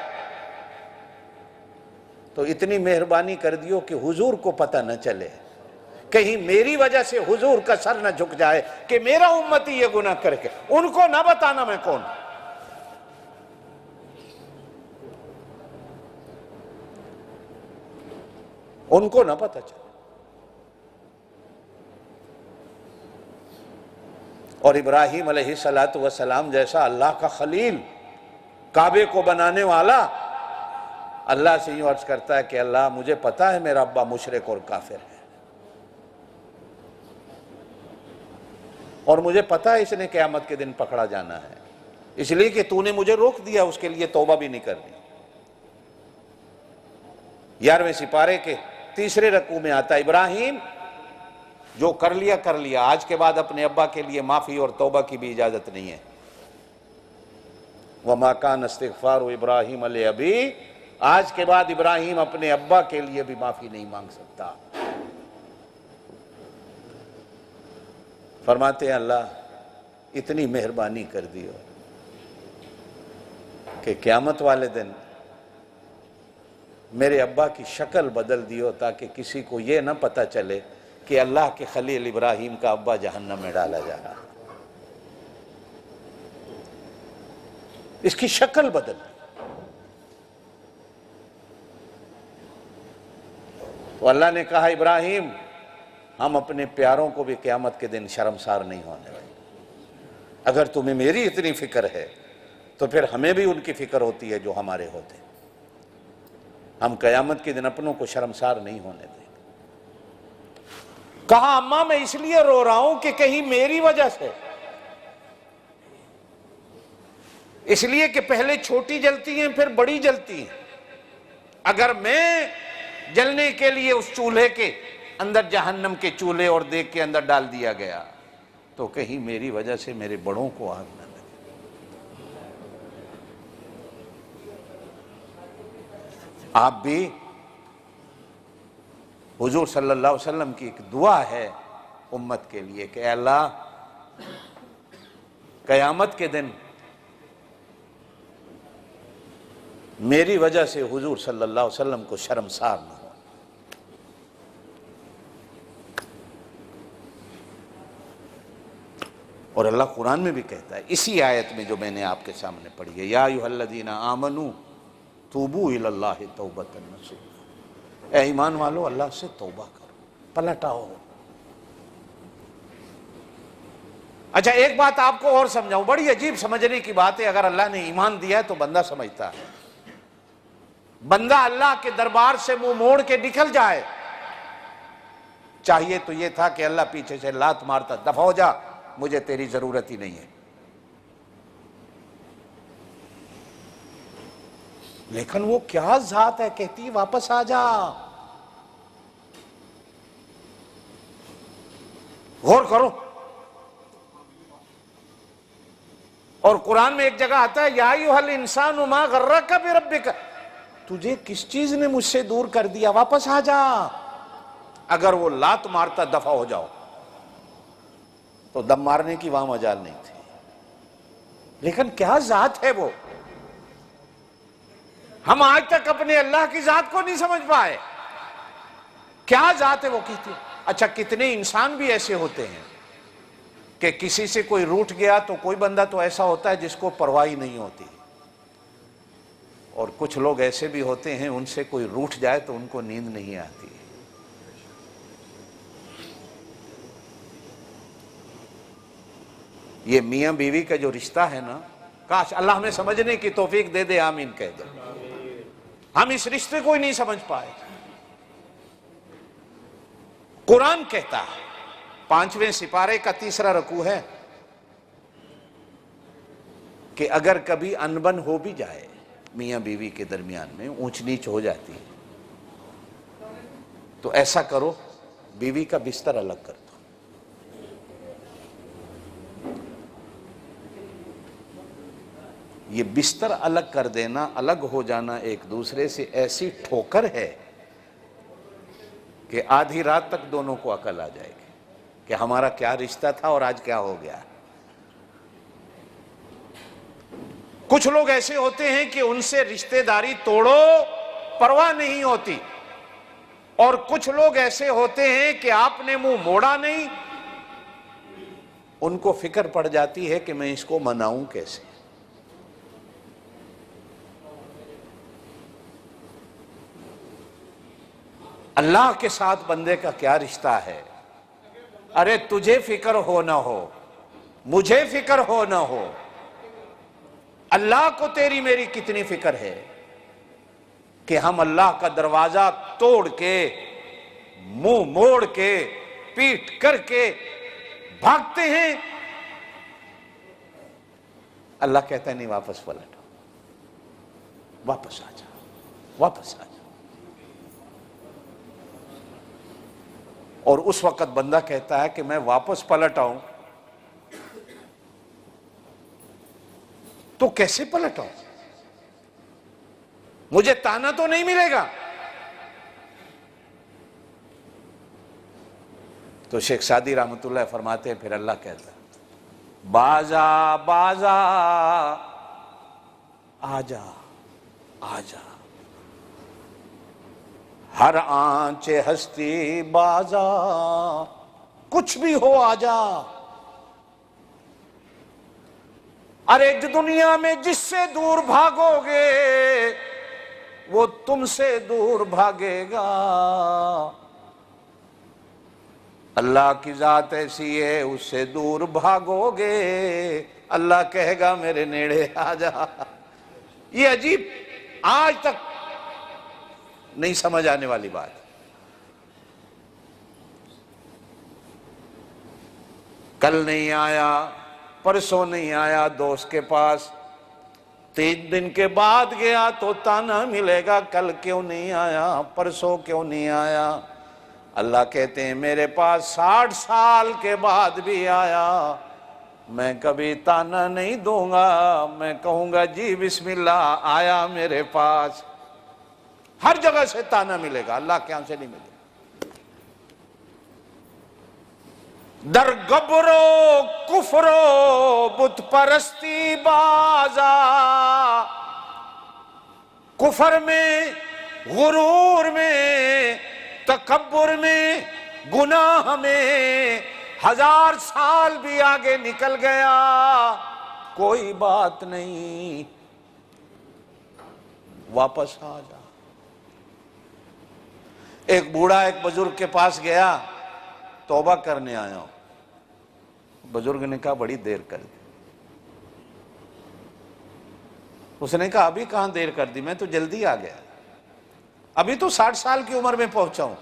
S1: تو اتنی مہربانی کر دیو کہ حضور کو پتہ نہ چلے، کہیں میری وجہ سے حضور کا سر نہ جھک جائے کہ میرا امتی یہ گناہ کر کے، ان کو نہ بتانا میں کون، ان کو نہ پتہ چلے۔ اور ابراہیم علیہ السلام جیسا اللہ کا خلیل، کعبے کو بنانے والا، اللہ سے یوں عرض کرتا ہے کہ اللہ مجھے پتا ہے میرا ابا مشرک اور کافر ہے، اور مجھے پتا ہے اس نے قیامت کے دن پکڑا جانا ہے، اس لیے کہ تو نے مجھے روک دیا، اس کے لیے توبہ بھی نہیں کرنی۔ 11ویں سپارے کے 3 رکوع میں آتا ہے، ابراہیم جو کر لیا کر لیا، آج کے بعد اپنے ابا کے لیے معافی اور توبہ کی بھی اجازت نہیں ہے۔ وَمَا كَانَ اسْتِغْفَارُ إِبْرَاهِيمَ لِأَبِيهِ، آج کے بعد ابراہیم اپنے ابا کے لیے بھی معافی نہیں مانگ سکتا۔ فرماتے ہیں اللہ اتنی مہربانی کر دیو کہ قیامت والے دن میرے ابا کی شکل بدل دیو تاکہ کسی کو یہ نہ پتہ چلے کہ اللہ کے خلیل ابراہیم کا ابا جہنم میں ڈالا جا رہا، اس کی شکل بدل۔ تو اللہ نے کہا ابراہیم ہم اپنے پیاروں کو بھی قیامت کے دن شرمسار نہیں ہونے دیں، اگر تمہیں میری اتنی فکر ہے تو پھر ہمیں بھی ان کی فکر ہوتی ہے جو ہمارے ہوتے ہیں، ہم قیامت کے دن اپنوں کو شرمسار نہیں ہونے دیں۔ کہا اماں میں اس لیے رو رہا ہوں کہ کہیں میری وجہ سے، اس لیے کہ پہلے چھوٹی جلتی ہیں پھر بڑی جلتی ہیں، اگر میں جلنے کے لیے اس چولہے کے اندر جہنم کے چولہے اور دیگ کے اندر ڈال دیا گیا تو کہیں میری وجہ سے میرے بڑوں کو آگ نہ لگے۔ آپ بھی حضور صلی اللہ علیہ وسلم کی ایک دعا ہے امت کے لیے کہ اے اللہ قیامت کے دن میری وجہ سے حضور صلی اللہ علیہ وسلم کو شرمسار نہ ہو۔ اور اللہ قرآن میں بھی کہتا ہے اسی آیت میں جو میں نے آپ کے سامنے پڑھی ہے، یا ایھا الذین آمنوا توبوا الی اللہ توبۃ نصوحا، اے ایمان والو اللہ سے توبہ کرو، پلٹ آؤ۔ اچھا ایک بات آپ کو اور سمجھاؤں، بڑی عجیب سمجھنے کی بات ہے، اگر اللہ نے ایمان دیا ہے تو بندہ سمجھتا ہے، بندہ اللہ کے دربار سے منہ موڑ کے نکل جائے، چاہیے تو یہ تھا کہ اللہ پیچھے سے لات مارتا، دفع ہو جا، مجھے تیری ضرورت ہی نہیں ہے۔ لیکن وہ کیا ذات ہے، کہتی واپس آ جا۔ غور کرو، اور قرآن میں ایک جگہ آتا ہے یا ایھا الانسان ما غرک بربک، تجھے کس چیز نے مجھ سے دور کر دیا، واپس آ جا۔ اگر وہ لات مارتا دفع ہو جاؤ تو دم مارنے کی وہاں مجال نہیں تھی۔ لیکن کیا ذات ہے وہ، ہم آج تک اپنے اللہ کی ذات کو نہیں سمجھ پائے۔ کیا ذات ہے وہ کہتی ہے۔ اچھا، کتنے انسان بھی ایسے ہوتے ہیں کہ کسی سے کوئی روٹھ گیا تو کوئی بندہ تو ایسا ہوتا ہے جس کو پرواہ نہیں ہوتی، اور کچھ لوگ ایسے بھی ہوتے ہیں ان سے کوئی روٹھ جائے تو ان کو نیند نہیں آتی۔ یہ میاں بیوی کا جو رشتہ ہے نا، کاش اللہ ہمیں سمجھنے کی توفیق دے دے، آمین کہہ دے۔ ہم اس رشتے کو ہی نہیں سمجھ پائے۔ قرآن کہتا ہے، 5ویں سپارے کا 3 رکوع ہے کہ اگر کبھی انبن ہو بھی جائے میاں بیوی کے درمیان میں، اونچ نیچ ہو جاتی ہے، تو ایسا کرو بیوی کا بستر الگ کر دو۔ یہ بستر الگ کر دینا، الگ ہو جانا ایک دوسرے سے، ایسی ٹھوکر ہے کہ آدھی رات تک دونوں کو عقل آ جائے گی کہ ہمارا کیا رشتہ تھا اور آج کیا ہو گیا۔ کچھ لوگ ایسے ہوتے ہیں کہ ان سے رشتہ داری توڑو پرواہ نہیں ہوتی، اور کچھ لوگ ایسے ہوتے ہیں کہ آپ نے منہ موڑا نہیں، ان کو فکر پڑ جاتی ہے کہ میں اس کو مناؤں کیسے۔ اللہ کے ساتھ بندے کا کیا رشتہ ہے؟ ارے تجھے فکر ہو نہ ہو، مجھے فکر ہو نہ ہو، اللہ کو تیری میری کتنی فکر ہے کہ ہم اللہ کا دروازہ توڑ کے، منہ موڑ کے، پیٹ کر کے بھاگتے ہیں۔ اللہ کہتا ہے نہیں، واپس پلٹو، واپس آ جا، واپس آ جا۔ اور اس وقت بندہ کہتا ہے کہ میں واپس پلٹ آؤں تو کیسے پلٹ آؤں، مجھے تانا تو نہیں ملے گا۔ تو شیخ سعدی رحمت اللہ فرماتے ہیں، پھر اللہ کہتا ہے بازا بازا، آجا آجا، ہر آنچ ہستی بازا، کچھ بھی ہو آجا۔ ارے دنیا میں جس سے دور بھاگو گے وہ تم سے دور بھاگے گا۔ اللہ کی ذات ایسی ہے، اس سے دور بھاگو گے اللہ کہے گا میرے نیڑے آ جا۔ یہ عجیب، آج تک نہیں سمجھ آنے والی بات۔ کل نہیں آیا، پرسوں نہیں آیا دوست کے پاس، 3 دن کے بعد گیا تو تانا ملے گا، کل کیوں نہیں آیا، پرسوں کیوں نہیں آیا۔ اللہ کہتے ہیں میرے پاس 60 سال کے بعد بھی آیا، میں کبھی تانا نہیں دوں گا، میں کہوں گا جی بسم اللہ، آیا میرے پاس۔ ہر جگہ سے تانا ملے گا، اللہ کے یہاں سے نہیں ملے گا۔ در گبرو کفرو بت پرستی بازا، کفر میں، غرور میں، تکبر میں، گناہ میں 1000 سال بھی آگے نکل گیا کوئی بات نہیں، واپس آ جا۔ ایک بوڑھا ایک بزرگ کے پاس گیا، توبہ کرنے آیا ہوں۔ بزرگ نے کہا بڑی دیر کر دی۔ اس نے کہا ابھی کہاں دیر کر دی، میں تو جلدی آ گیا۔ ابھی تو 60 سال کی عمر میں پہنچا ہوں،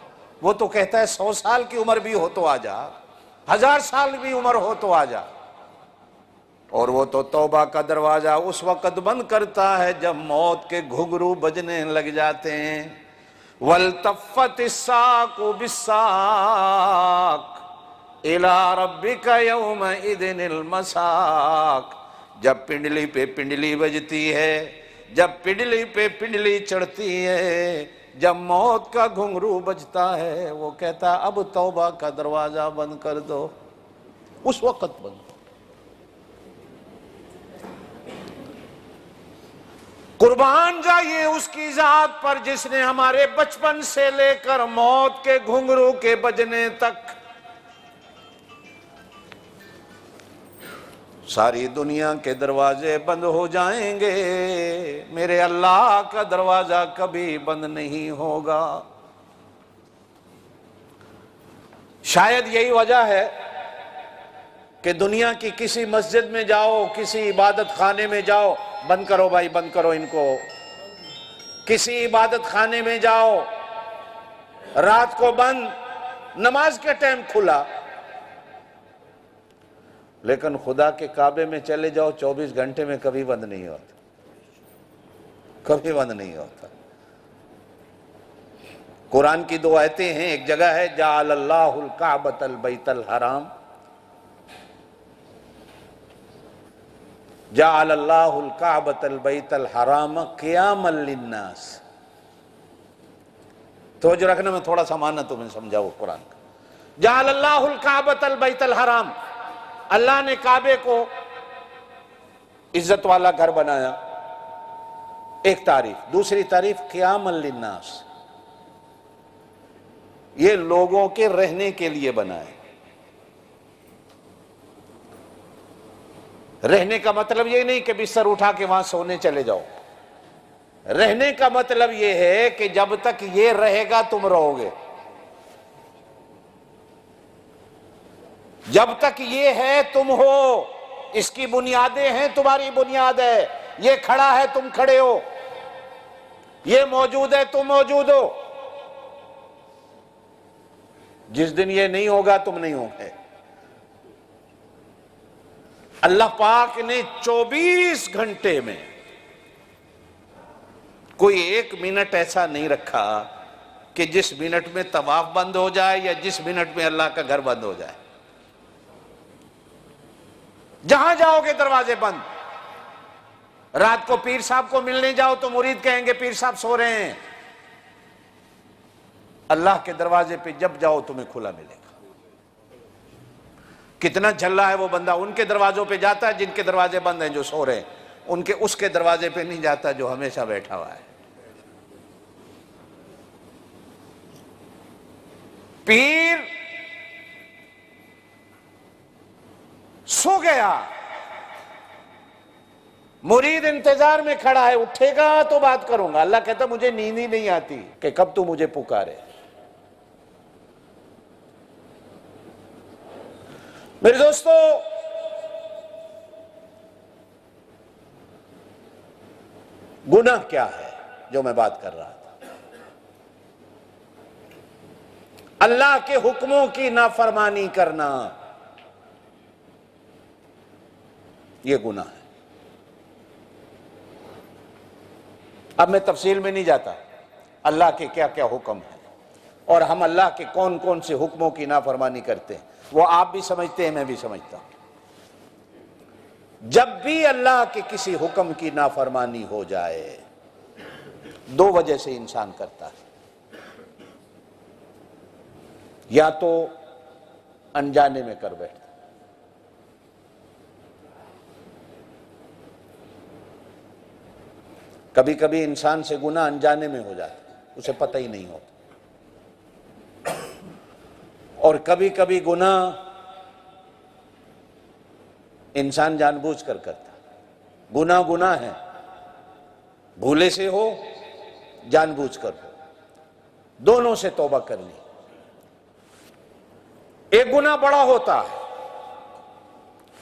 S1: وہ تو کہتا ہے 100 سال کی عمر بھی ہو تو آ جا، 1000 سال بھی عمر ہو تو آ جا۔ اور وہ تو توبہ کا دروازہ اس وقت بند کرتا ہے جب موت کے گھنگرو بجنے لگ جاتے ہیں۔ وَالْتَفَّتِ السَّاقُ بِالسَّاقِ إِلَىٰ رَبِّكَ يَوْمَئِذٍ الْمَسَاقُ۔ جب پنڈلی پہ پنڈلی بجتی ہے، جب پنڈلی پہ پنڈلی چڑھتی ہے، جب موت کا گھنگرو بجتا ہے، وہ کہتا ہے اب توبہ کا دروازہ بند کر دو، اس وقت بند۔ قربان جائیے اس کی ذات پر جس نے ہمارے بچپن سے لے کر موت کے گھنگرو کے بجنے تک ساری دنیا کے دروازے بند ہو جائیں گے، میرے اللہ کا دروازہ کبھی بند نہیں ہوگا۔ شاید یہی وجہ ہے کہ دنیا کی کسی مسجد میں جاؤ، کسی عبادت خانے میں جاؤ، بند کرو بھائی، بند کرو ان کو، کسی عبادت خانے میں جاؤ، رات کو بند، نماز کے ٹائم کھلا، لیکن خدا کے کعبے میں چلے جاؤ 24 گھنٹے میں کبھی بند نہیں ہوتا، کبھی بند نہیں ہوتا۔ قرآن کی 2 آیتیں ہیں، ایک جگہ ہے جعل اللہ الکعبۃ البیت الحرام، جعل اللہ الکعبۃ البیت الحرام قیاما للناس۔ توجہ رکھنا، میں تھوڑا سا معنی تمہیں سمجھاؤں قرآن کا۔ جعل اللہ الکعبۃ البیت الحرام، اللہ نے کعبے کو عزت والا گھر بنایا، ایک تعریف۔ دوسری تعریف قیاما للناس، یہ لوگوں کے رہنے کے لیے بنائے۔ رہنے کا مطلب یہ نہیں کہ بستر اٹھا کے وہاں سونے چلے جاؤ، رہنے کا مطلب یہ ہے کہ جب تک یہ رہے گا تم رہو گے، جب تک یہ ہے تم ہو، اس کی بنیادیں ہیں تمہاری بنیاد ہے، یہ کھڑا ہے تم کھڑے ہو، یہ موجود ہے تم موجود ہو۔ جس دن یہ نہیں ہوگا تم نہیں ہوگے۔ اللہ پاک نے 24 گھنٹے میں کوئی 1 منٹ ایسا نہیں رکھا کہ جس منٹ میں طواف بند ہو جائے یا جس منٹ میں اللہ کا گھر بند ہو جائے۔ جہاں جاؤ گے دروازے بند۔ رات کو پیر صاحب کو ملنے جاؤ تو مرید کہیں گے پیر صاحب سو رہے ہیں۔ اللہ کے دروازے پہ جب جاؤ تمہیں کھلا ملے گا۔ کتنا جھلا ہے وہ بندہ، ان کے دروازوں پہ جاتا ہے جن کے دروازے بند ہیں، جو سو رہے ہیں، اس کے دروازے پہ نہیں جاتا جو ہمیشہ بیٹھا ہوا ہے۔ پیر سو گیا، مرید انتظار میں کھڑا ہے، اٹھے گا تو بات کروں گا۔ اللہ کہتا مجھے نیند ہی نہیں آتی کہ کب تو مجھے پکارے۔ میرے دوستو، گناہ کیا ہے جو میں بات کر رہا تھا؟ اللہ کے حکموں کی نافرمانی کرنا، یہ گناہ ہے۔ اب میں تفصیل میں نہیں جاتا اللہ کے کیا کیا حکم ہیں اور ہم اللہ کے کون کون سے حکموں کی نافرمانی کرتے ہیں، وہ آپ بھی سمجھتے ہیں، میں بھی سمجھتا ہوں۔ جب بھی اللہ کے کسی حکم کی نافرمانی ہو جائے، 2 وجہ سے انسان کرتا ہے۔ یا تو انجانے میں کر بیٹھتا، کبھی کبھی انسان سے گناہ انجانے میں ہو جاتا ہے، اسے پتہ ہی نہیں ہوتا، اور کبھی کبھی گناہ انسان جان بوجھ کر کرتا ہے۔ گناہ ہے، بھولے سے ہو، جان بوجھ کر ہو، دونوں سے توبہ کرنی۔ ایک گناہ بڑا ہوتا ہے،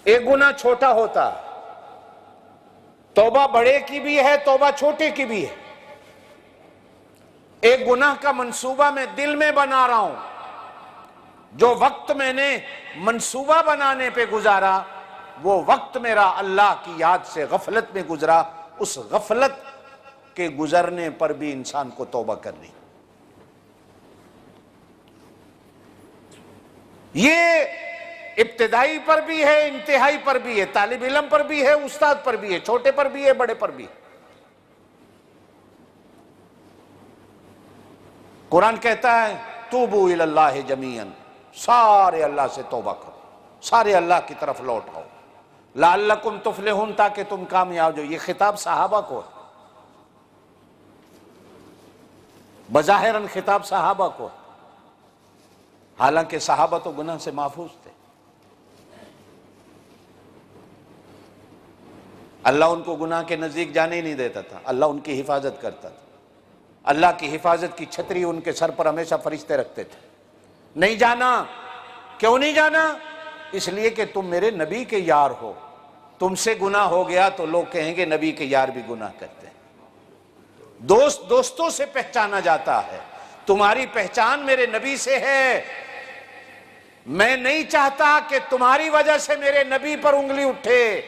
S1: ایک گناہ چھوٹا ہوتا ہے۔ توبہ بڑے کی بھی ہے، توبہ چھوٹے کی بھی ہے۔ ایک گناہ کا منصوبہ میں دل میں بنا رہا ہوں، جو وقت میں نے منصوبہ بنانے پہ گزارا وہ وقت میرا اللہ کی یاد سے غفلت میں گزرا، اس غفلت کے گزرنے پر بھی انسان کو توبہ کرنی۔ یہ ابتدائی پر بھی ہے، انتہائی پر بھی ہے، طالب علم پر بھی ہے، استاد پر بھی ہے، چھوٹے پر بھی ہے، بڑے پر بھی ہے۔ قرآن کہتا ہے توبوا الی اللہ جمیعا، سارے اللہ سے توبہ کرو، سارے اللہ کی طرف لوٹ آؤ، لعلکم تفلحون، تاکہ تم کامیاب ہو۔ یہ خطاب صحابہ کو ہے، بظاہراً خطاب صحابہ کو ہے، حالانکہ صحابہ تو گناہ سے محفوظ تھے، اللہ ان کو گناہ کے نزدیک جانے ہی نہیں دیتا تھا، اللہ ان کی حفاظت کرتا تھا، اللہ کی حفاظت کی چھتری ان کے سر پر ہمیشہ فرشتے رکھتے تھے۔ نہیں جانا، کیوں نہیں جانا؟ اس لیے کہ تم میرے نبی کے یار ہو، تم سے گناہ ہو گیا تو لوگ کہیں گے نبی کے یار بھی گناہ کرتے ہیں۔ دوست دوستوں سے پہچانا جاتا ہے، تمہاری پہچان میرے نبی سے ہے، میں نہیں چاہتا کہ تمہاری وجہ سے میرے نبی پر انگلی اٹھے۔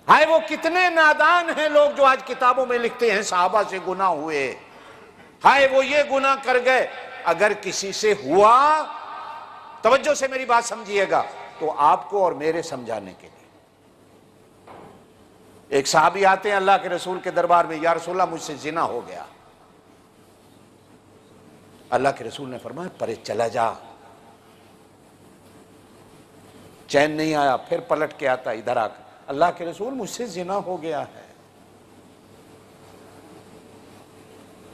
S1: ہائے وہ کتنے نادان ہیں لوگ جو آج کتابوں میں لکھتے ہیں صحابہ سے گناہ ہوئے، ہائے وہ یہ گناہ کر گئے۔ اگر کسی سے ہوا، توجہ سے میری بات سمجھیے گا، تو آپ کو اور میرے سمجھانے کے لیے ایک صحابی آتے ہیں اللہ کے رسول کے دربار میں، یا رسول اللہ مجھ سے زنا ہو گیا۔ اللہ کے رسول نے فرمایا پرے چلا جا، چین نہیں آیا، پھر پلٹ کے آتا ادھر آ کر، اللہ کے رسول مجھ سے زنا ہو گیا ہے۔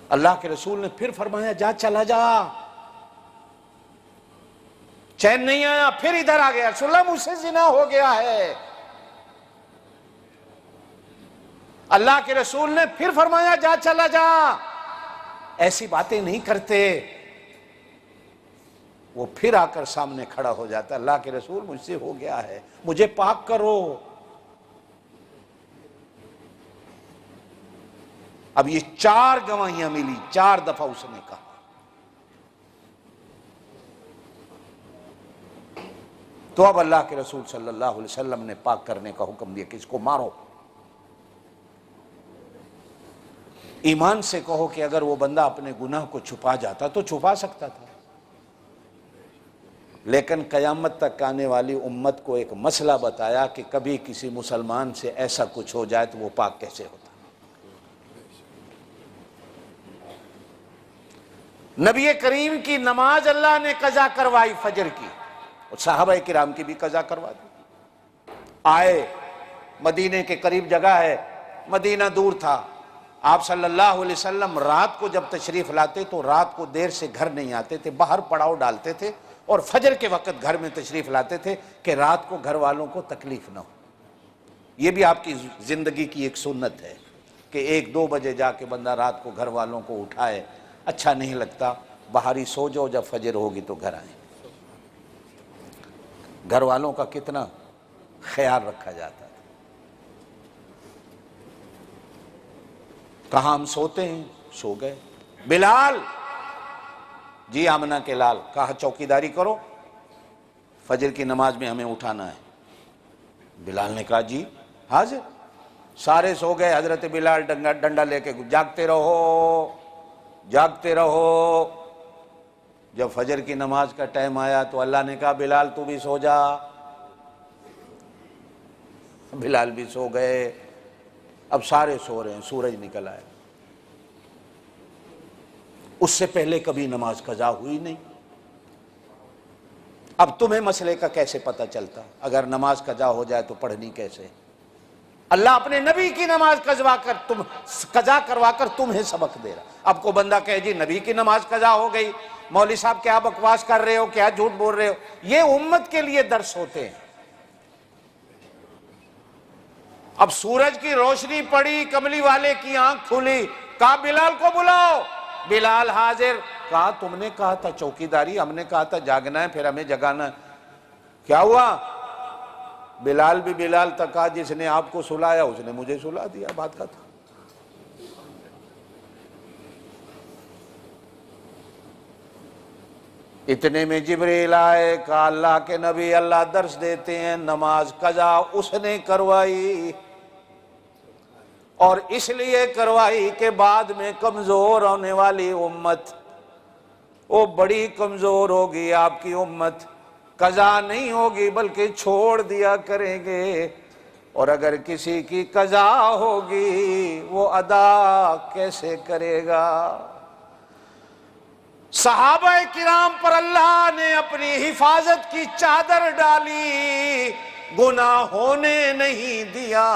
S1: اللہ کے رسول نے پھر فرمایا جا چلا جا، چین نہیں آیا، پھر ادھر آ گیا، رسول اللہ مجھ سے زنا ہو گیا ہے۔ اللہ کے رسول نے پھر فرمایا جا چلا جا۔ ایسی باتیں نہیں کرتے، وہ پھر آ کر سامنے کھڑا ہو جاتا، اللہ کے رسول مجھ سے ہو گیا ہے، مجھے پاک کرو۔ اب یہ 4 گواہیاں ملی، 4 دفعہ اس نے کہا۔ تو اب اللہ کے رسول صلی اللہ علیہ وسلم نے پاک کرنے کا حکم دیا کہ اس کو مارو۔ ایمان سے کہو کہ اگر وہ بندہ اپنے گناہ کو چھپا جاتا تو چھپا سکتا تھا، لیکن قیامت تک آنے والی امت کو ایک مسئلہ بتایا کہ کبھی کسی مسلمان سے ایسا کچھ ہو جائے تو وہ پاک کیسے ہوتا۔ نبی کریم کی نماز اللہ نے قضا کروائی فجر کی، اور صحابہ کرام کی بھی قضا کروا دی۔ آئے، مدینے کے قریب جگہ ہے، مدینہ دور تھا، آپ صلی اللہ علیہ وسلم رات کو جب تشریف لاتے تو رات کو دیر سے گھر نہیں آتے تھے، باہر پڑاؤ ڈالتے تھے، اور فجر کے وقت گھر میں تشریف لاتے تھے کہ رات کو گھر والوں کو تکلیف نہ ہو۔ یہ بھی آپ کی زندگی کی ایک سنت ہے کہ 1-2 بجے جا کے بندہ رات کو گھر والوں کو اٹھائے، اچھا نہیں لگتا، باہر ہی سو جاؤ، جب فجر ہوگی تو گھر آئیں۔ گھر والوں کا کتنا خیال رکھا جاتا ہے۔ کہاں ہم سوتے ہیں، سو گئے۔ بلال، جی آمنہ کے لال، کہا چوکیداری کرو، فجر کی نماز میں ہمیں اٹھانا ہے۔ بلال نے کہا جی حاضر۔ سارے سو گئے، حضرت بلال ڈنڈا لے کے جاگتے رہو جاگتے رہو۔ جب فجر کی نماز کا ٹائم آیا تو اللہ نے کہا بلال تو بھی سو جا۔ بلال بھی سو گئے۔ اب سارے سو رہے ہیں، سورج نکل آئے۔ اس سے پہلے کبھی نماز قضا ہوئی نہیں۔ اب تمہیں مسئلے کا کیسے پتہ چلتا؟ اگر نماز قضا ہو جائے تو پڑھنی کیسے؟ اللہ اپنے نبی کی نماز قضا کروا کر تمہیں سبق دے رہا۔ اب کو بندہ کہے جی نبی کی نماز قضا ہو گئی، مولوی صاحب کیا بکواس کر رہے ہو، کیا جھوٹ بول رہے ہو، یہ امت کے لیے درس ہوتے ہیں۔ اب سورج کی روشنی پڑی، کملی والے کی آنکھ کھلی، کہا بلال کو بلاؤ۔ بلال حاضر۔ کہا تم نے کہا تھا چوکیداری، ہم نے کہا تھا جاگنا ہے، پھر ہمیں جگانا ہے، کیا ہوا؟ بلال بھی بلال تک کہا جس نے آپ کو سلایا اس نے مجھے سلا دیا، بات کا تھا۔ اتنے میں جبریل آئے، کہا اللہ کے نبی اللہ درس دیتے ہیں نماز قضا اس نے کروائی، اور اس لیے کروائی کہ بعد میں کمزور ہونے والی امت، وہ بڑی کمزور ہوگی آپ کی امت، قضا نہیں ہوگی بلکہ چھوڑ دیا کریں گے، اور اگر کسی کی قضا ہوگی وہ ادا کیسے کرے گا؟ صحابہ کرام پر اللہ نے اپنی حفاظت کی چادر ڈالی، گناہ ہونے نہیں دیا۔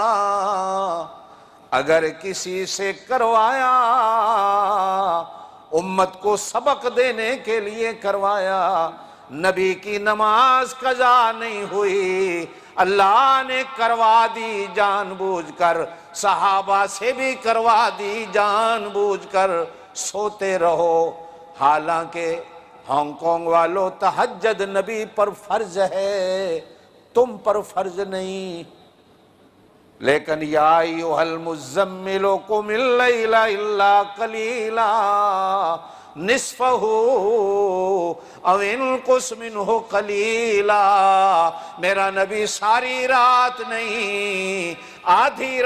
S1: اگر کسی سے کروایا، امت کو سبق دینے کے لیے کروایا، نبی کی نماز قضا نہیں ہوئی، اللہ نے کروا دی جان بوجھ کر، صحابہ سے بھی کروا دی جان بوجھ کر، سوتے رہو۔ حالانکہ ہانگ کانگ والوں تہجد نبی پر فرض ہے، تم پر فرض نہیں، لیکن یا ایھا المزمل قم اللیل الا قلیلا نصفہ او انقص منہ قلیلا، میرا نبی ساری رات نہیں، آدھی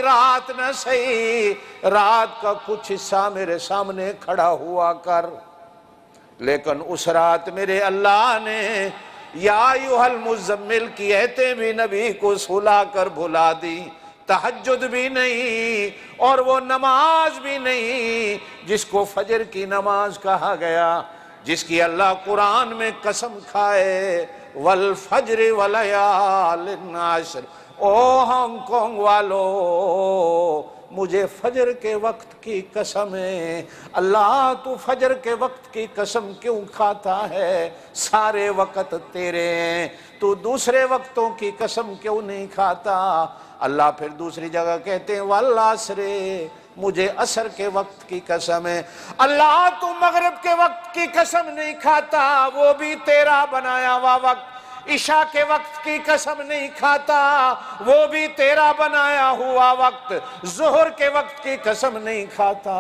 S1: رات نہ صحیح، رات کا کچھ حصہ میرے سامنے کھڑا ہوا کر۔ لیکن اس رات میرے اللہ نے یا ایھا المزمل کی ایتیں بھی نبی کو سلا کر بھلا دی، تہجد بھی نہیں اور وہ نماز بھی نہیں جس کو فجر کی نماز کہا گیا، جس کی اللہ قرآن میں قسم کھائے والفجر ولیال عشر۔ او ہانگ کانگ والو، مجھے فجر کے وقت کی قسم ہے۔ اللہ تو فجر کے وقت کی قسم کیوں کھاتا ہے؟ سارے وقت تیرے ہیں، تو دوسرے وقتوں کی قسم کیوں نہیں کھاتا؟ اللہ پھر دوسری جگہ کہتے ہیں والعصر، مجھے عصر کے وقت کی قسم ہے۔ اللہ تو مغرب کے وقت کی قسم نہیں کھاتا، وہ بھی تیرا بنایا ہوا وقت۔ عشاء کے وقت کی قسم نہیں کھاتا، وہ بھی تیرا بنایا ہوا وقت۔ ظہر کے وقت کی قسم نہیں کھاتا،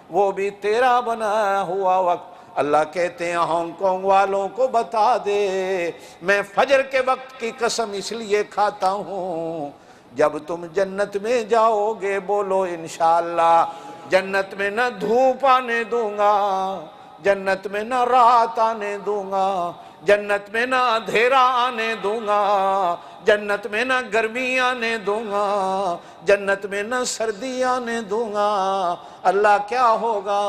S1: وہ بھی تیرا بنایا ہوا وقت۔ اللہ کہتے ہیں ہانگ کانگ والوں کو بتا دے، میں فجر کے وقت کی قسم اس لیے کھاتا ہوں، جب تم جنت میں جاؤ گے بولو انشاءاللہ، جنت میں نہ دھوپ آنے دوں گا، جنت میں نہ رات آنے دوں گا، جنت میں نہ اندھیرا آنے دوں گا، جنت میں نہ گرمی آنے دوں گا، جنت میں نہ سردی آنے دوں گا۔ اللہ کیا ہوگا؟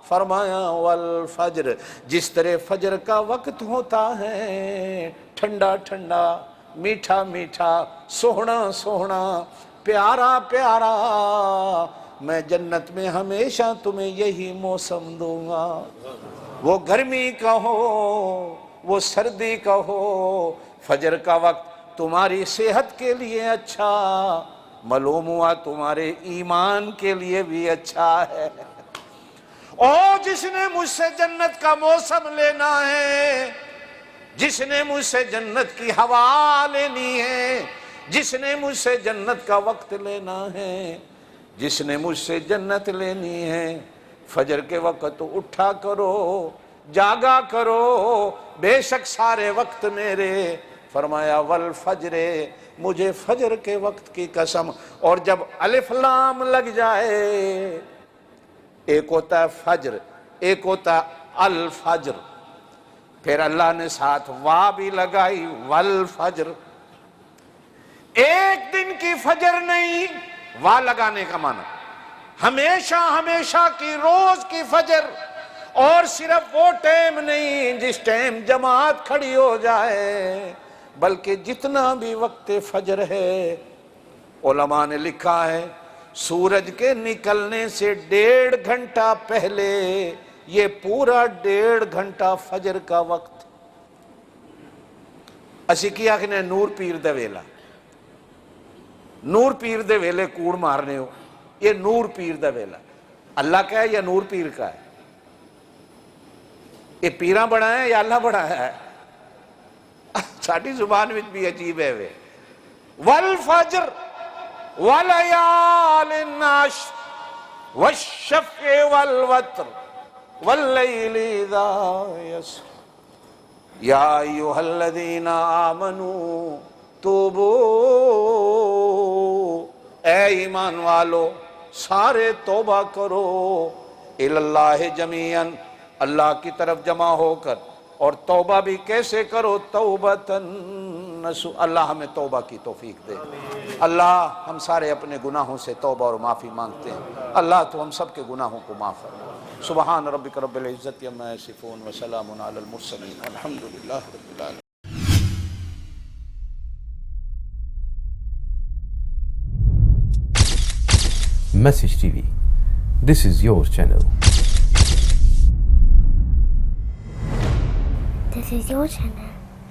S1: فرمایا والفجر، جس طرح فجر کا وقت ہوتا ہے ٹھنڈا ٹھنڈا، میٹھا میٹھا، سوہنا سوہنا، پیارا پیارا، میں جنت میں ہمیشہ تمہیں یہی موسم دوں گا۔ وہ گرمی کا ہو، وہ سردی کا ہو، فجر کا وقت تمہاری صحت کے لیے اچھا، معلوم ہوا تمہارے ایمان کے لیے بھی اچھا ہے۔ اور جس نے مجھ سے جنت کا موسم لینا ہے، جس نے مجھ سے جنت کی ہوا لینی ہے، جس نے مجھ سے جنت کا وقت لینا ہے، جس نے مجھ سے جنت لینی ہے، فجر کے وقت اٹھا کرو، جاگا کرو، بے شک سارے وقت میرے۔ فرمایا والفجر، مجھے فجر کے وقت کی قسم۔ اور جب الف لام لگ جائے، ایک ہوتا ہے فجر، ایک ہوتا ہے الفجر، پھر اللہ نے ساتھ وا بھی لگائی والفجر، ایک دن کی فجر نہیں، وا لگانے کا معنی ہمیشہ ہمیشہ کی روز کی فجر، اور صرف وہ ٹائم نہیں جس ٹائم جماعت کھڑی ہو جائے، بلکہ جتنا بھی وقت فجر ہے۔ علماء نے لکھا ہے سورج کے نکلنے سے 1.5 گھنٹہ پہلے یہ پورا 1.5 گھنٹہ فجر کا وقت۔ اسی کیا کہ نور پیر دے ویلا، نور پیر دے ویلے کوڑ مارنے ہو، یہ نور پیر دا ویلا اللہ کا ہے یا نور پیر کا ہے؟ یہ پیراں بڑھایا ہے یا اللہ بڑھایا ہے؟ ساڑھی زبان میں بھی عجیب ہے۔ والفجر ولیال عشر والشفع والوتر واللیل اذا یسر یا ایھا الذین آمنوا توبوا، اے ایمان والو سارے توبہ کرو، اللہ جمیعاً اللہ کی طرف جمع ہو کر، اور توبہ بھی کیسے کرو؟ توبۃ نصوح، اللہ ہمیں توبہ کی توفیق دے۔ اللہ ہم سارے اپنے گناہوں سے توبہ اور معافی مانگتے ہیں، اللہ تو ہم سب کے گناہوں کو معاف فرما۔ سبحان ربک رب العزت عما یصفون وسلام علی المرسلین والحمد للہ رب العالمین۔
S2: Message TV. This is your channel.
S3: This is your channel.